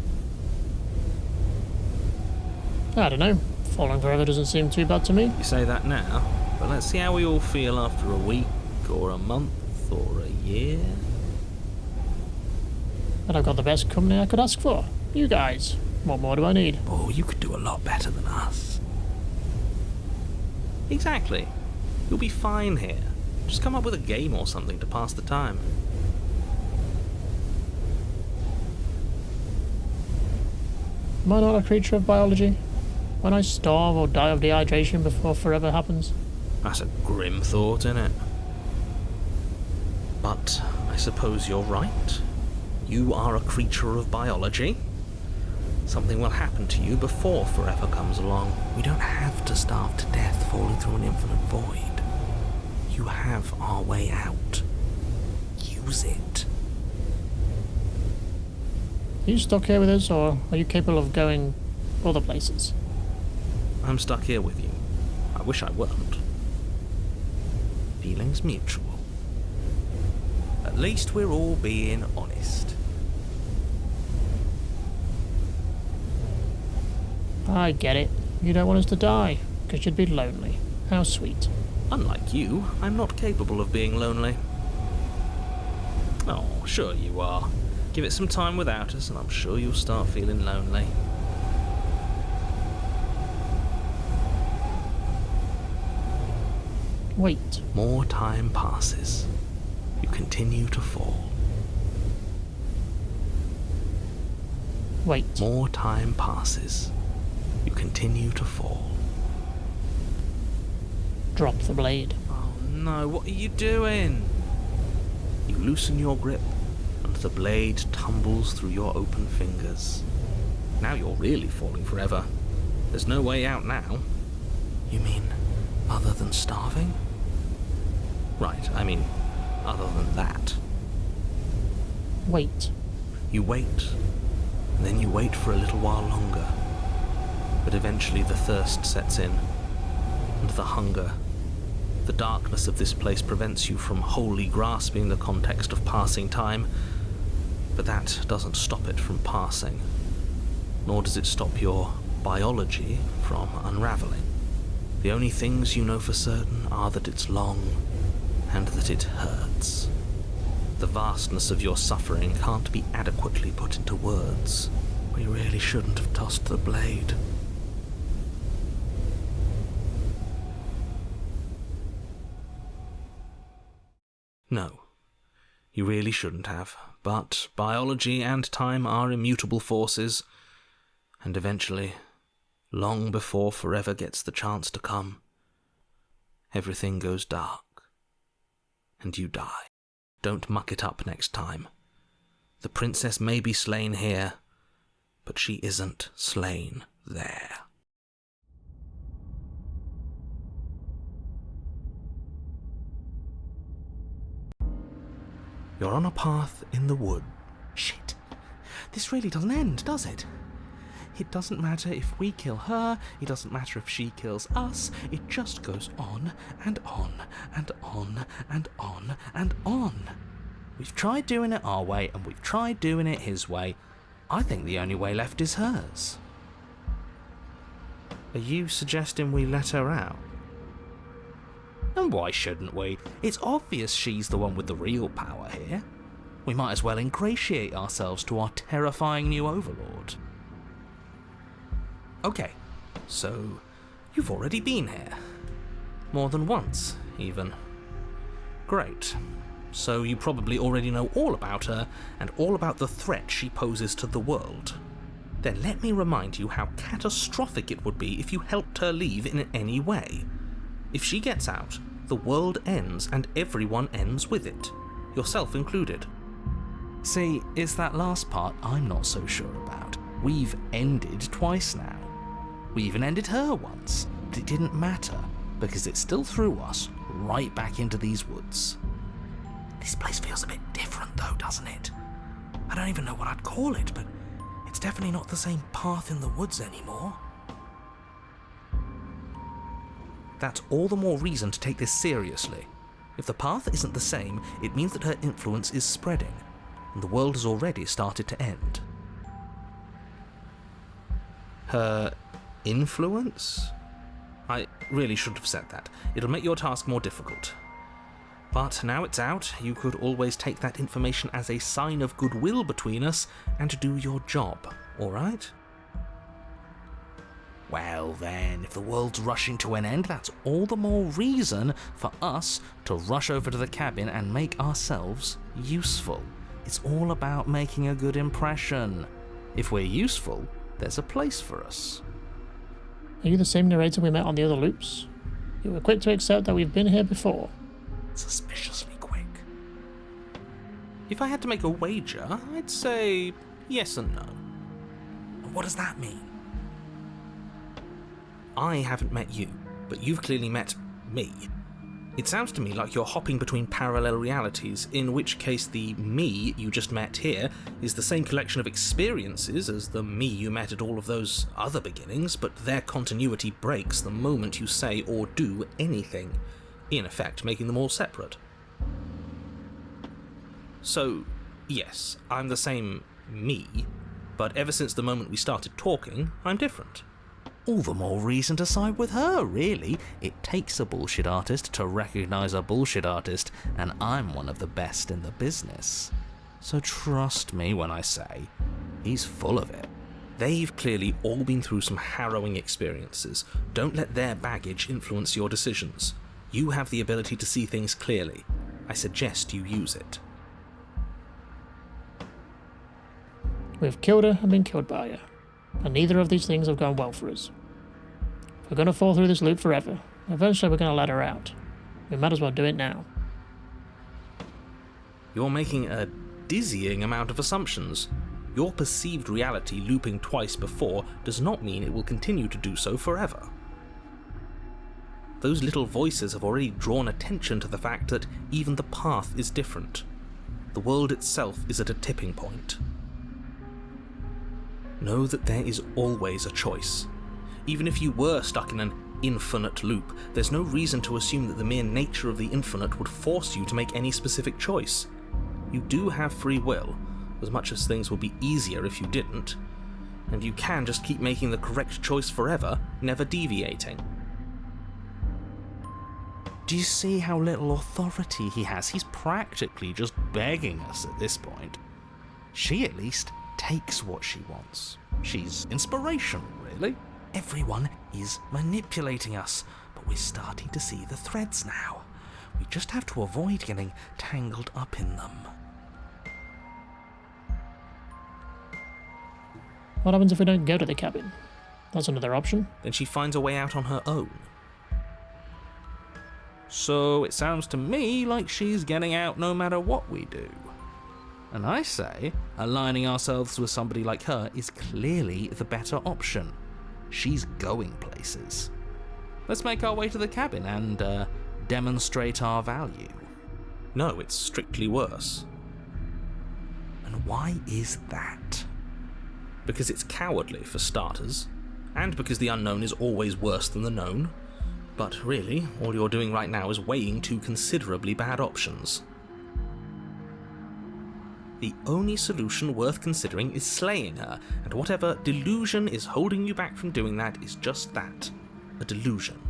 I don't know. Falling forever doesn't seem too bad to me. You say that now, but let's see how we all feel after a week, or a month, or a year. But I've got the best company I could ask for. You guys. What more do I need? Oh, you could do a lot better than us. Exactly. You'll be fine here. Just come up with a game or something to pass the time. Am I not a creature of biology? When I starve or die of dehydration before forever happens? That's a grim thought, isn't it? But I suppose you're right. You are a creature of biology. Something will happen to you before forever comes along. We don't have to starve to death falling through an infinite void. You have our way out. Use it. Are you stuck here with us, or are you capable of going other places? I'm stuck here with you. I wish I weren't. Feelings mutual. At least we're all being honest. I get it. You don't want us to die, because you'd be lonely. How sweet. Unlike you, I'm not capable of being lonely. Oh, sure you are. Give it some time without us, and I'm sure you'll start feeling lonely. Wait. More time passes. You continue to fall. Wait. More time passes. You continue to fall. Drop the blade. Oh no, what are you doing? You loosen your grip, and the blade tumbles through your open fingers. Now you're really falling forever. There's no way out now. You mean other than starving? Right, I mean other than that. Wait. You wait, and then you wait for a little while longer. But eventually the thirst sets in, and the hunger. The darkness of this place prevents you from wholly grasping the context of passing time, but that doesn't stop it from passing, nor does it stop your biology from unraveling. The only things you know for certain are that it's long, and that it hurts. The vastness of your suffering can't be adequately put into words. We really shouldn't have tossed the blade. No, you really shouldn't have, but biology and time are immutable forces, and eventually, long before forever gets the chance to come, everything goes dark, and you die. Don't muck it up next time. The princess may be slain here, but she isn't slain there. You're on a path in the wood. Shit. This really doesn't end, does it? It doesn't matter if we kill her, it doesn't matter if she kills us, it just goes on and on and on and on and on. We've tried doing it our way and we've tried doing it his way. I think the only way left is hers. Are you suggesting we let her out? And why shouldn't we? It's obvious she's the one with the real power here. We might as well ingratiate ourselves to our terrifying new overlord. Okay, so you've already been here. More than once, even. Great. So you probably already know all about her and all about the threat she poses to the world. Then let me remind you how catastrophic it would be if you helped her leave in any way. If she gets out, the world ends and everyone ends with it, yourself included. See, it's that last part I'm not so sure about. We've ended twice now. We even ended her once, but it didn't matter, because it still threw us right back into these woods. This place feels a bit different though, doesn't it? I don't even know what I'd call it, but it's definitely not the same path in the woods anymore. That's all the more reason to take this seriously. If the path isn't the same, it means that her influence is spreading, and the world has already started to end. Her influence? I really shouldn't have said that. It'll make your task more difficult. But now it's out, you could always take that information as a sign of goodwill between us and do your job, alright? Well then, if the world's rushing to an end, that's all the more reason for us to rush over to the cabin and make ourselves useful. It's all about making a good impression. If we're useful, there's a place for us. Are you the same narrator we met on the other loops? You were quick to accept that we've been here before. Suspiciously quick. If I had to make a wager, I'd say yes and no. What does that mean? I haven't met you, but you've clearly met me. It sounds to me like you're hopping between parallel realities, in which case the me you just met here is the same collection of experiences as the me you met at all of those other beginnings, but their continuity breaks the moment you say or do anything, in effect making them all separate. So, yes, I'm the same me, but ever since the moment we started talking, I'm different. All the more reason to side with her, really. It takes a bullshit artist to recognise a bullshit artist, and I'm one of the best in the business. So trust me when I say, he's full of it. They've clearly all been through some harrowing experiences. Don't let their baggage influence your decisions. You have the ability to see things clearly. I suggest you use it. We've killed her and been killed by her, and neither of these things have gone well for us. If we're going to fall through this loop forever, eventually we're going to let her out. We might as well do it now. You're making a dizzying amount of assumptions. Your perceived reality looping twice before does not mean it will continue to do so forever. Those little voices have already drawn attention to the fact that even the path is different. The world itself is at a tipping point. Know that there is always a choice. Even if you were stuck in an infinite loop, there's no reason to assume that the mere nature of the infinite would force you to make any specific choice. You do have free will, as much as things would be easier if you didn't, and you can just keep making the correct choice forever, never deviating. Do you see how little authority he has? He's practically just begging us at this point. She, at least, takes what she wants. She's inspirational, really. Everyone is manipulating us, but we're starting to see the threads now. We just have to avoid getting tangled up in them. What happens if we don't go to the cabin? That's another option. Then she finds a way out on her own. So it sounds to me like she's getting out no matter what we do. And I say, aligning ourselves with somebody like her is clearly the better option. She's going places. Let's make our way to the cabin and demonstrate our value. No, it's strictly worse. And why is that? Because it's cowardly, for starters, and because the unknown is always worse than the known. But really, all you're doing right now is weighing two considerably bad options. The only solution worth considering is slaying her, and whatever delusion is holding you back from doing that is just that, a delusion.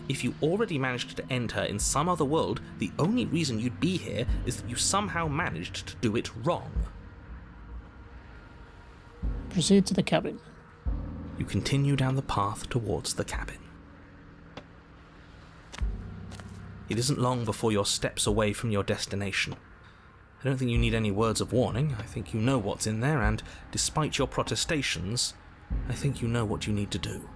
If you already managed to end her in some other world, the only reason you'd be here is that you somehow managed to do it wrong. Proceed to the cabin. You continue down the path towards the cabin. It isn't long before you're steps away from your destination. I don't think you need any words of warning. I think you know what's in there, and despite your protestations, I think you know what you need to do.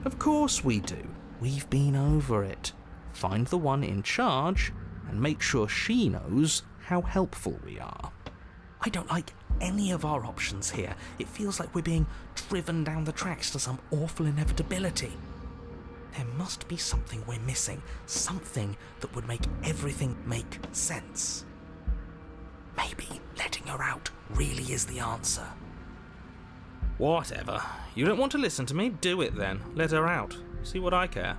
Of course we do. We've been over it. Find the one in charge, and make sure she knows how helpful we are. I don't like any of our options here. It feels like we're being driven down the tracks to some awful inevitability. There must be something we're missing, something that would make everything make sense. Maybe letting her out really is the answer. Whatever. You don't want to listen to me? Do it then. Let her out. See what I care.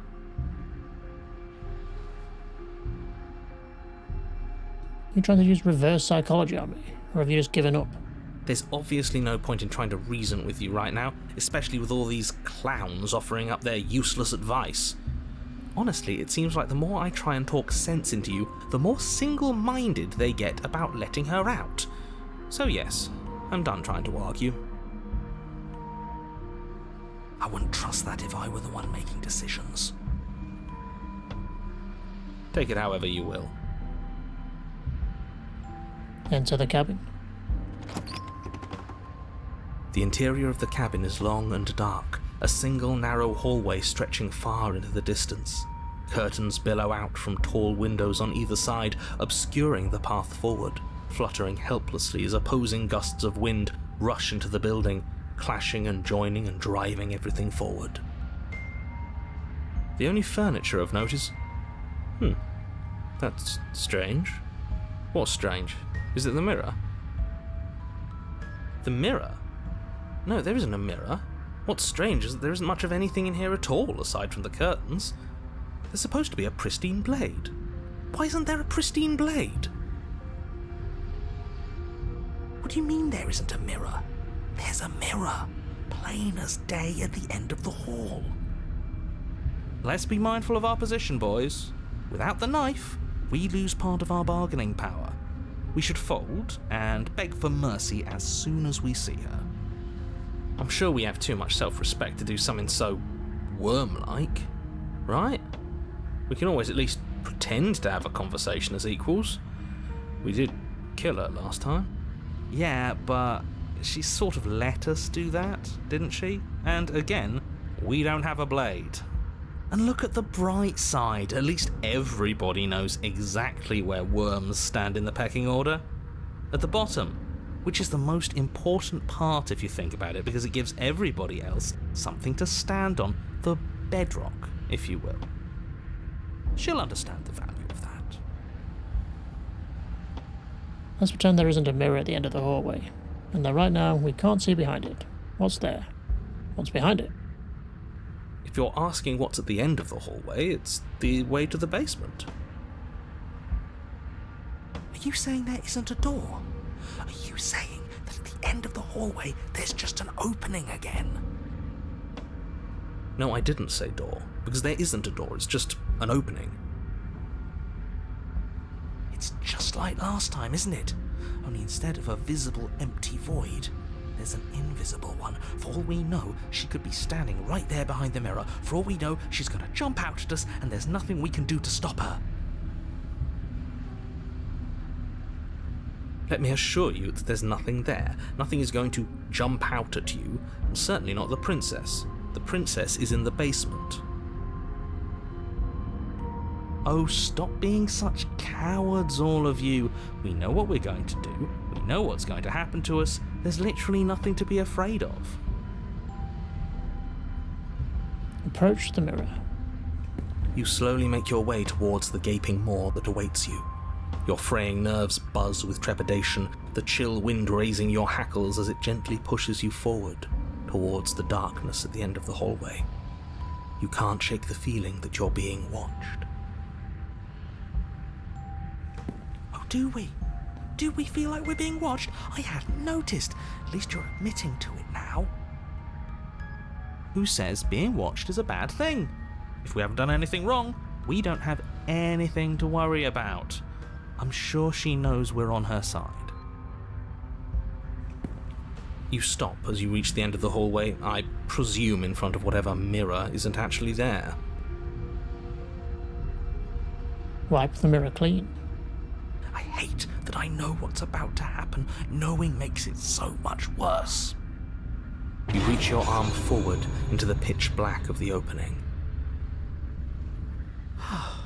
You trying to use reverse psychology on me, or have you just given up? There's obviously no point in trying to reason with you right now, especially with all these clowns offering up their useless advice. Honestly, it seems like the more I try and talk sense into you, the more single-minded they get about letting her out. So yes, I'm done trying to argue. I wouldn't trust that if I were the one making decisions. Take it however you will. Enter the cabin. The interior of the cabin is long and dark, a single narrow hallway stretching far into the distance. Curtains billow out from tall windows on either side, obscuring the path forward, fluttering helplessly as opposing gusts of wind rush into the building, clashing and joining and driving everything forward. The only furniture of note is... That's strange. What's strange? Is it the mirror? The mirror? No, there isn't a mirror. What's strange is that there isn't much of anything in here at all, aside from the curtains. There's supposed to be a pristine blade. Why isn't there a pristine blade? What do you mean there isn't a mirror? There's a mirror, plain as day at the end of the hall. Let's be mindful of our position, boys. Without the knife, we lose part of our bargaining power. We should fold and beg for mercy as soon as we see her. I'm sure we have too much self-respect to do something so worm-like, right? We can always at least pretend to have a conversation as equals. We did kill her last time. Yeah, but she sort of let us do that, didn't she? And again, we don't have a blade. And look at the bright side, at least everybody knows exactly where worms stand in the pecking order. At the bottom, which is the most important part if you think about it, because it gives everybody else something to stand on, the bedrock, if you will. She'll understand the value of that. Let's pretend there isn't a mirror at the end of the hallway, and that right now we can't see behind it. What's there? What's behind it? If you're asking what's at the end of the hallway, it's the way to the basement. Are you saying there isn't a door? Are you saying that at the end of the hallway there's just an opening again? No, I didn't say door, because there isn't a door, it's just an opening. It's just like last time, isn't it? Only instead of a visible empty void, there's an invisible one. For all we know, she could be standing right there behind the mirror. For all we know, she's going to jump out at us, and there's nothing we can do to stop her. Let me assure you that there's nothing there. Nothing is going to jump out at you, and certainly not the princess. The princess is in the basement. Oh, stop being such cowards, all of you. We know what we're going to do. We know what's going to happen to us. There's literally nothing to be afraid of. Approach the mirror. You slowly make your way towards the gaping maw that awaits you. Your fraying nerves buzz with trepidation, the chill wind raising your hackles as it gently pushes you forward towards the darkness at the end of the hallway. You can't shake the feeling that you're being watched. Oh, do we? Do we feel like we're being watched? I hadn't noticed. At least you're admitting to it now. Who says being watched is a bad thing? If we haven't done anything wrong, we don't have anything to worry about. I'm sure she knows we're on her side. You stop as you reach the end of the hallway, I presume in front of whatever mirror isn't actually there. Wipe the mirror clean. I hate that I know what's about to happen. Knowing makes it so much worse. You reach your arm forward into the pitch black of the opening. Oh,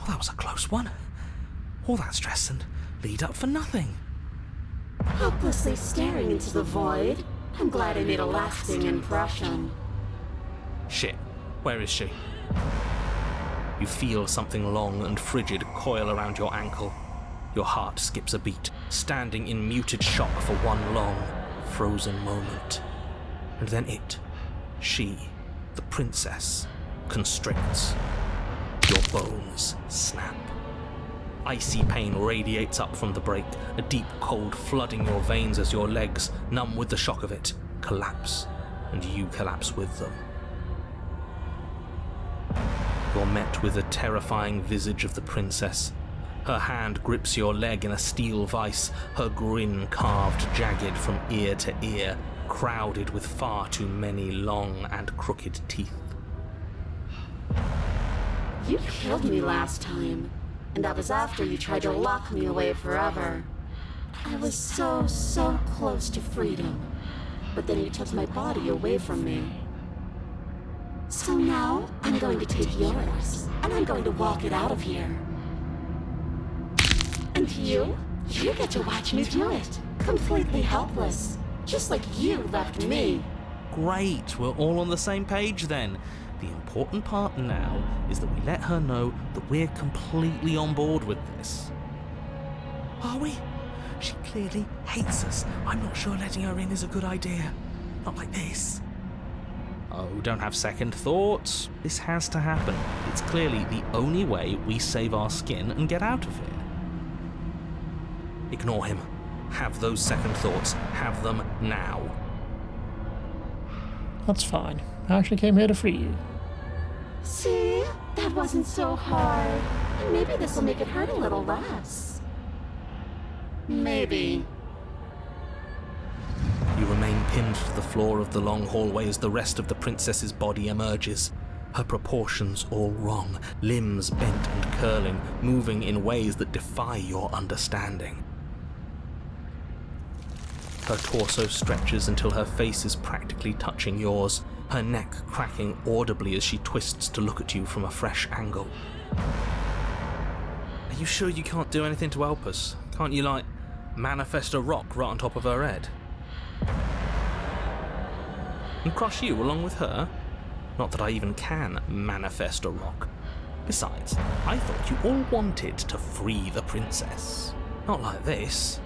that was a close one. All that stress and lead up for nothing. Helplessly staring into the void. I'm glad I made a lasting impression. Shit, where is she? You feel something long and frigid coil around your ankle. Your heart skips a beat, standing in muted shock for one long, frozen moment. And then she, the princess, constricts. Your bones snap. Icy pain radiates up from the break, a deep cold flooding your veins as your legs, numb with the shock of it, collapse, and you collapse with them. You're met with the terrifying visage of the princess. Her hand grips your leg in a steel vice, her grin carved jagged from ear to ear, crowded with far too many long and crooked teeth. You killed me last time, and that was after you tried to lock me away forever. I was so close to freedom, but then you took my body away from me. So now, I'm going to take yours, and I'm going to walk it out of here. And you get to watch me do it, completely helpless, just like you left me. Great, we're all on the same page then. The important part now is that we let her know that we're completely on board with this. Are we? She clearly hates us. I'm not sure letting her in is a good idea. Not like this. Oh, don't have second thoughts. This has to happen. It's clearly the only way we save our skin and get out of here. Ignore him. Have those second thoughts. Have them now. That's fine. I actually came here to free you. See? That wasn't so hard. And maybe this will make it hurt a little less. Maybe. You remain pinned to the floor of the long hallway as the rest of the princess's body emerges. Her proportions all wrong, limbs bent and curling, moving in ways that defy your understanding. Her torso stretches until her face is practically touching yours, her neck cracking audibly as she twists to look at you from a fresh angle. Are you sure you can't do anything to help us? Can't you, manifest a rock right on top of her head? And crush you along with her? Not that I even can manifest a rock. Besides, I thought you all wanted to free the princess. Not like this.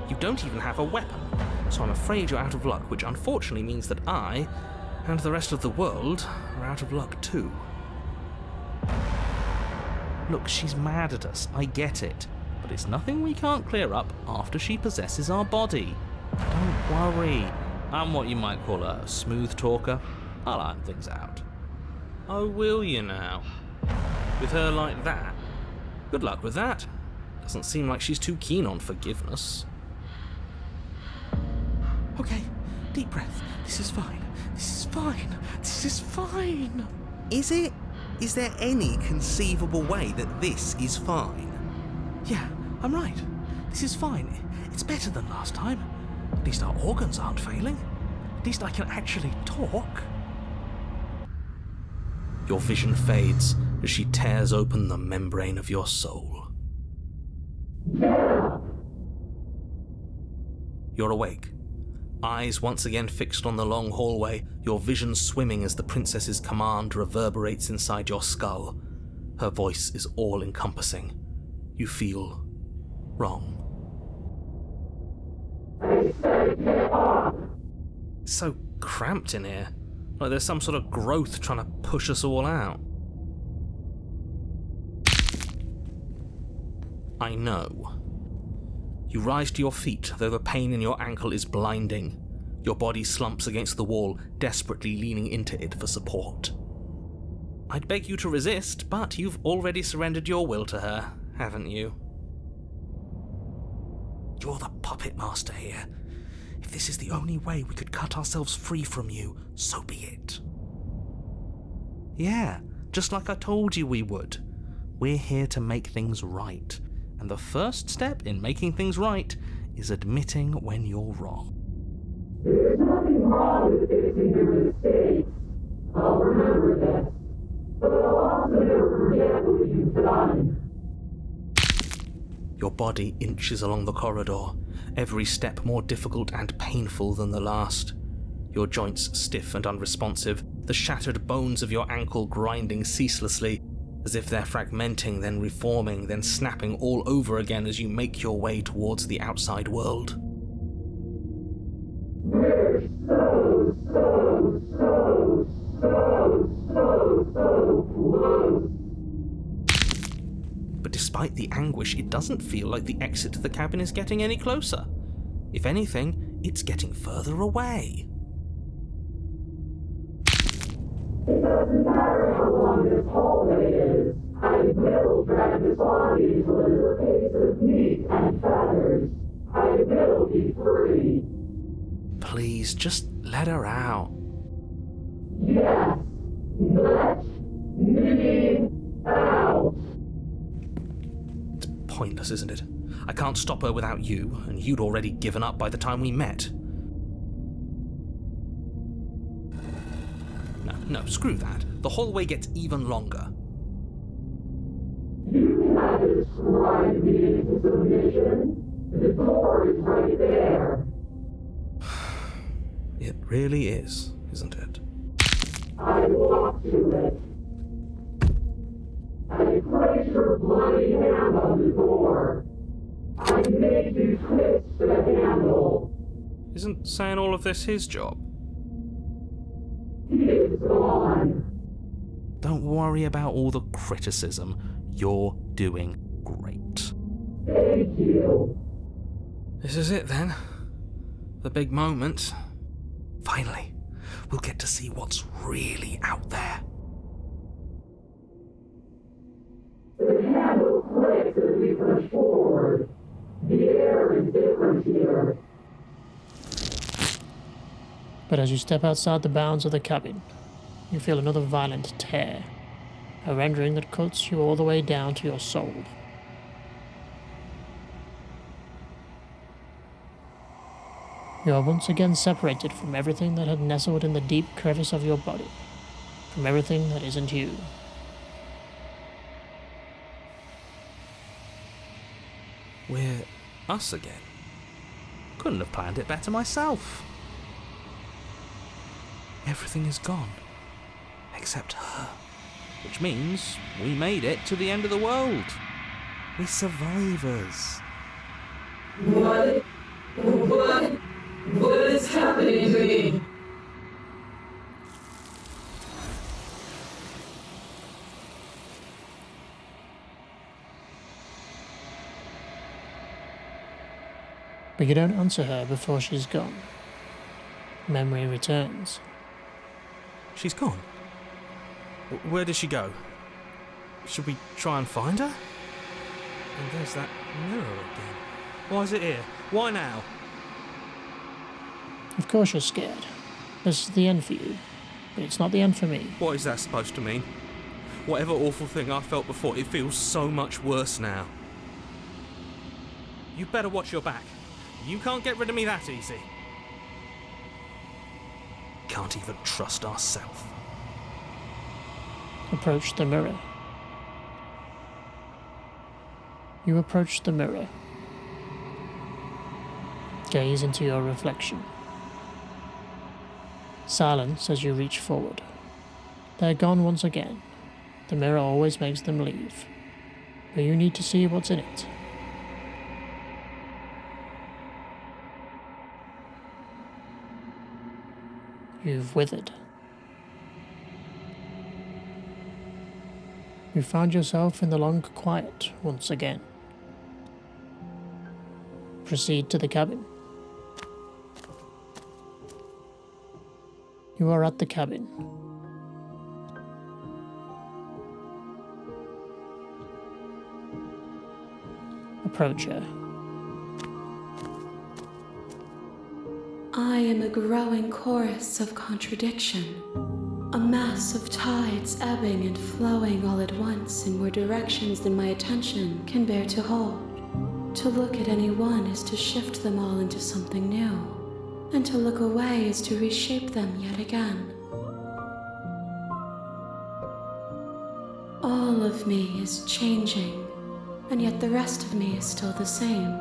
You don't even have a weapon, so I'm afraid you're out of luck, which unfortunately means that I, and the rest of the world, are out of luck too. Look, she's mad at us, I get it, but it's nothing we can't clear up after she possesses our body. Don't worry, I'm what you might call a smooth talker. I'll iron things out. Oh, will you now? With her like that? Good luck with that. Doesn't seem like she's too keen on forgiveness. Okay, deep breath. This is fine. This is fine. This is fine. Is it? Is there any conceivable way that this is fine? Yeah, I'm right. This is fine. It's better than last time. At least our organs aren't failing. At least I can actually talk. Your vision fades as she tears open the membrane of your soul. You're awake. Eyes once again fixed on the long hallway, your vision swimming as the princess's command reverberates inside your skull. Her voice is all-encompassing. You feel wrong. It's so cramped in here, like there's some sort of growth trying to push us all out. I know. You rise to your feet, though the pain in your ankle is blinding. Your body slumps against the wall, desperately leaning into it for support. I'd beg you to resist, but you've already surrendered your will to her, haven't you? You're the puppet master here. If this is the only way we could cut ourselves free from you, so be it. Yeah, just like I told you we would. We're here to make things right. And the first step in making things right is admitting when you're wrong. There's nothing wrong with fixing your mistakes. I'll remember this. But I'll also never forget what you've done. Your body inches along the corridor, every step more difficult and painful than the last. Your joints stiff and unresponsive, the shattered bones of your ankle grinding ceaselessly, as if they're fragmenting, then reforming, then snapping all over again as you make your way towards the outside world. We're so close. But despite the anguish, it doesn't feel like the exit to the cabin is getting any closer. If anything, it's getting further away. It doesn't matter how long this hallway is. I will drag this body into a little case of meat and feathers. I will be free. Please, just let her out. Yes, let me out. It's pointless, isn't it? I can't stop her without you, and you'd already given up by the time we met. No, screw that. The hallway gets even longer. You had described me into submission. The door is right there. It really is, isn't it? I I walk to it. I place your bloody hand on the door. I make you twist the handle. Isn't saying all of this his job? He is gone. Don't worry about all the criticism. You're doing great. Thank you. This is it then. The big moment. Finally, we'll get to see what's really out there. The handle clicks as we push forward. The air is different here. But as you step outside the bounds of the cabin, you feel another violent tear, a rendering that cuts you all the way down to your soul. You are once again separated from everything that had nestled in the deep crevice of your body, from everything that isn't you. We're us again. Couldn't have planned it better myself. Everything is gone. Except her. Which means we made it to the end of the world. We're survivors. What is happening to me? But you don't answer her before she's gone. Memory returns. She's gone. Where did she go? Should we try and find her? And there's that mirror again. Why is it here? Why now? Of course you're scared. This is the end for you, but it's not the end for me. What is that supposed to mean? Whatever awful thing I felt before, it feels so much worse now. You better watch your back. You can't get rid of me that easy. Can't even trust ourselves. Approach the mirror. You approach the mirror. Gaze into your reflection. Silence as you reach forward. They're gone once again. The mirror always makes them leave. But you need to see what's in it. You've withered. You found yourself in the long quiet once again. Proceed to the cabin. You are at the cabin. Approach her. I am a growing chorus of contradiction, a mass of tides ebbing and flowing all at once in more directions than my attention can bear to hold. To look at any one is to shift them all into something new, and to look away is to reshape them yet again. All of me is changing, and yet the rest of me is still the same.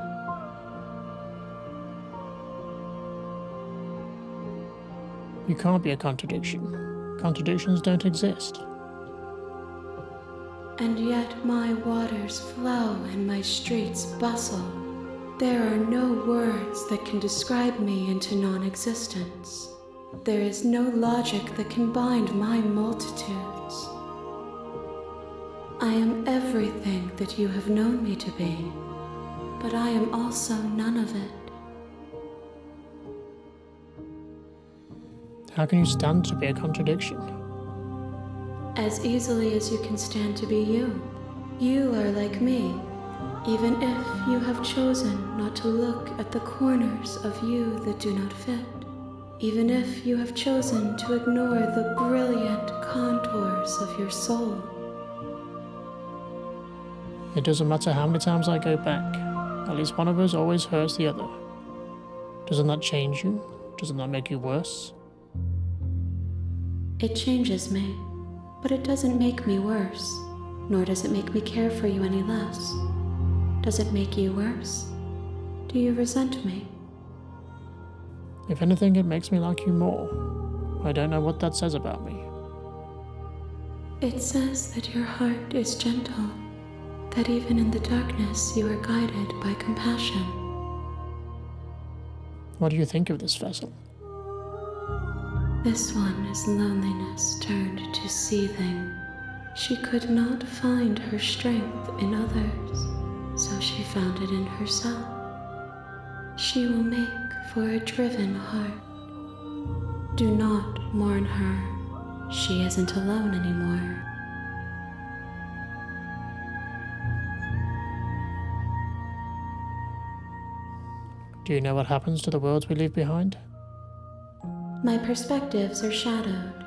You can't be a contradiction. Contradictions don't exist. And yet my waters flow and my streets bustle. There are no words that can describe me into non-existence. There is no logic that can bind my multitudes. I am everything that you have known me to be, but I am also none of it. How can you stand to be a contradiction? As easily as you can stand to be you. You are like me, even if you have chosen not to look at the corners of you that do not fit. Even if you have chosen to ignore the brilliant contours of your soul. It doesn't matter how many times I go back. At least one of us always hurts the other. Doesn't that change you? Doesn't that make you worse? It changes me, but it doesn't make me worse, nor does it make me care for you any less. Does it make you worse? Do you resent me? If anything, it makes me like you more. I don't know what that says about me. It says that your heart is gentle, that even in the darkness you are guided by compassion. What do you think of this vessel? This one is loneliness turned to seething. She could not find her strength in others, so she found it in herself. She will make for a driven heart. Do not mourn her. She isn't alone anymore. Do you know what happens to the worlds we leave behind? My perspectives are shadowed.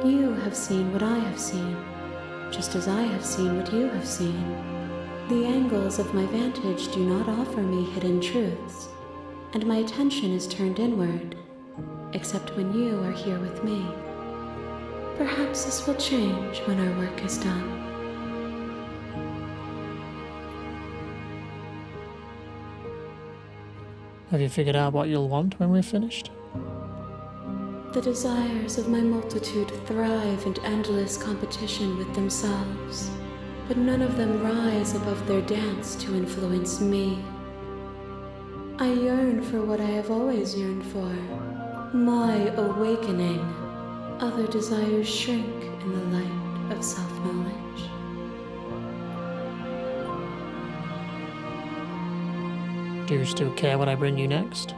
You have seen what I have seen, just as I have seen what you have seen. The angles of my vantage do not offer me hidden truths, and my attention is turned inward, except when you are here with me. Perhaps this will change when our work is done. Have you figured out what you'll want when we're finished? The desires of my multitude thrive in endless competition with themselves, but none of them rise above their dance to influence me. I yearn for what I have always yearned for, my awakening. Other desires shrink in the light of self-knowledge. Do you still care what I bring you next?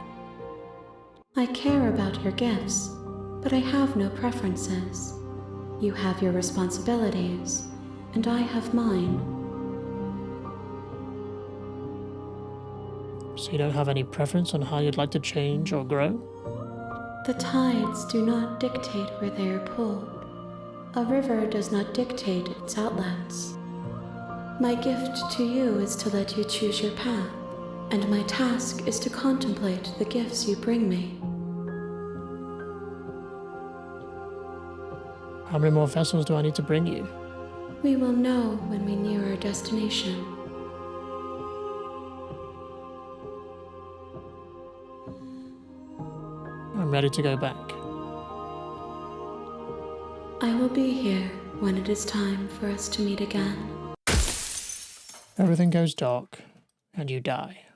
I care about your gifts, but I have no preferences. You have your responsibilities, and I have mine. So you don't have any preference on how you'd like to change or grow? The tides do not dictate where they are pulled. A river does not dictate its outlets. My gift to you is to let you choose your path, and my task is to contemplate the gifts you bring me. How many more vessels do I need to bring you? We will know when we near our destination. I'm ready to go back. I will be here when it is time for us to meet again. Everything goes dark, and you die.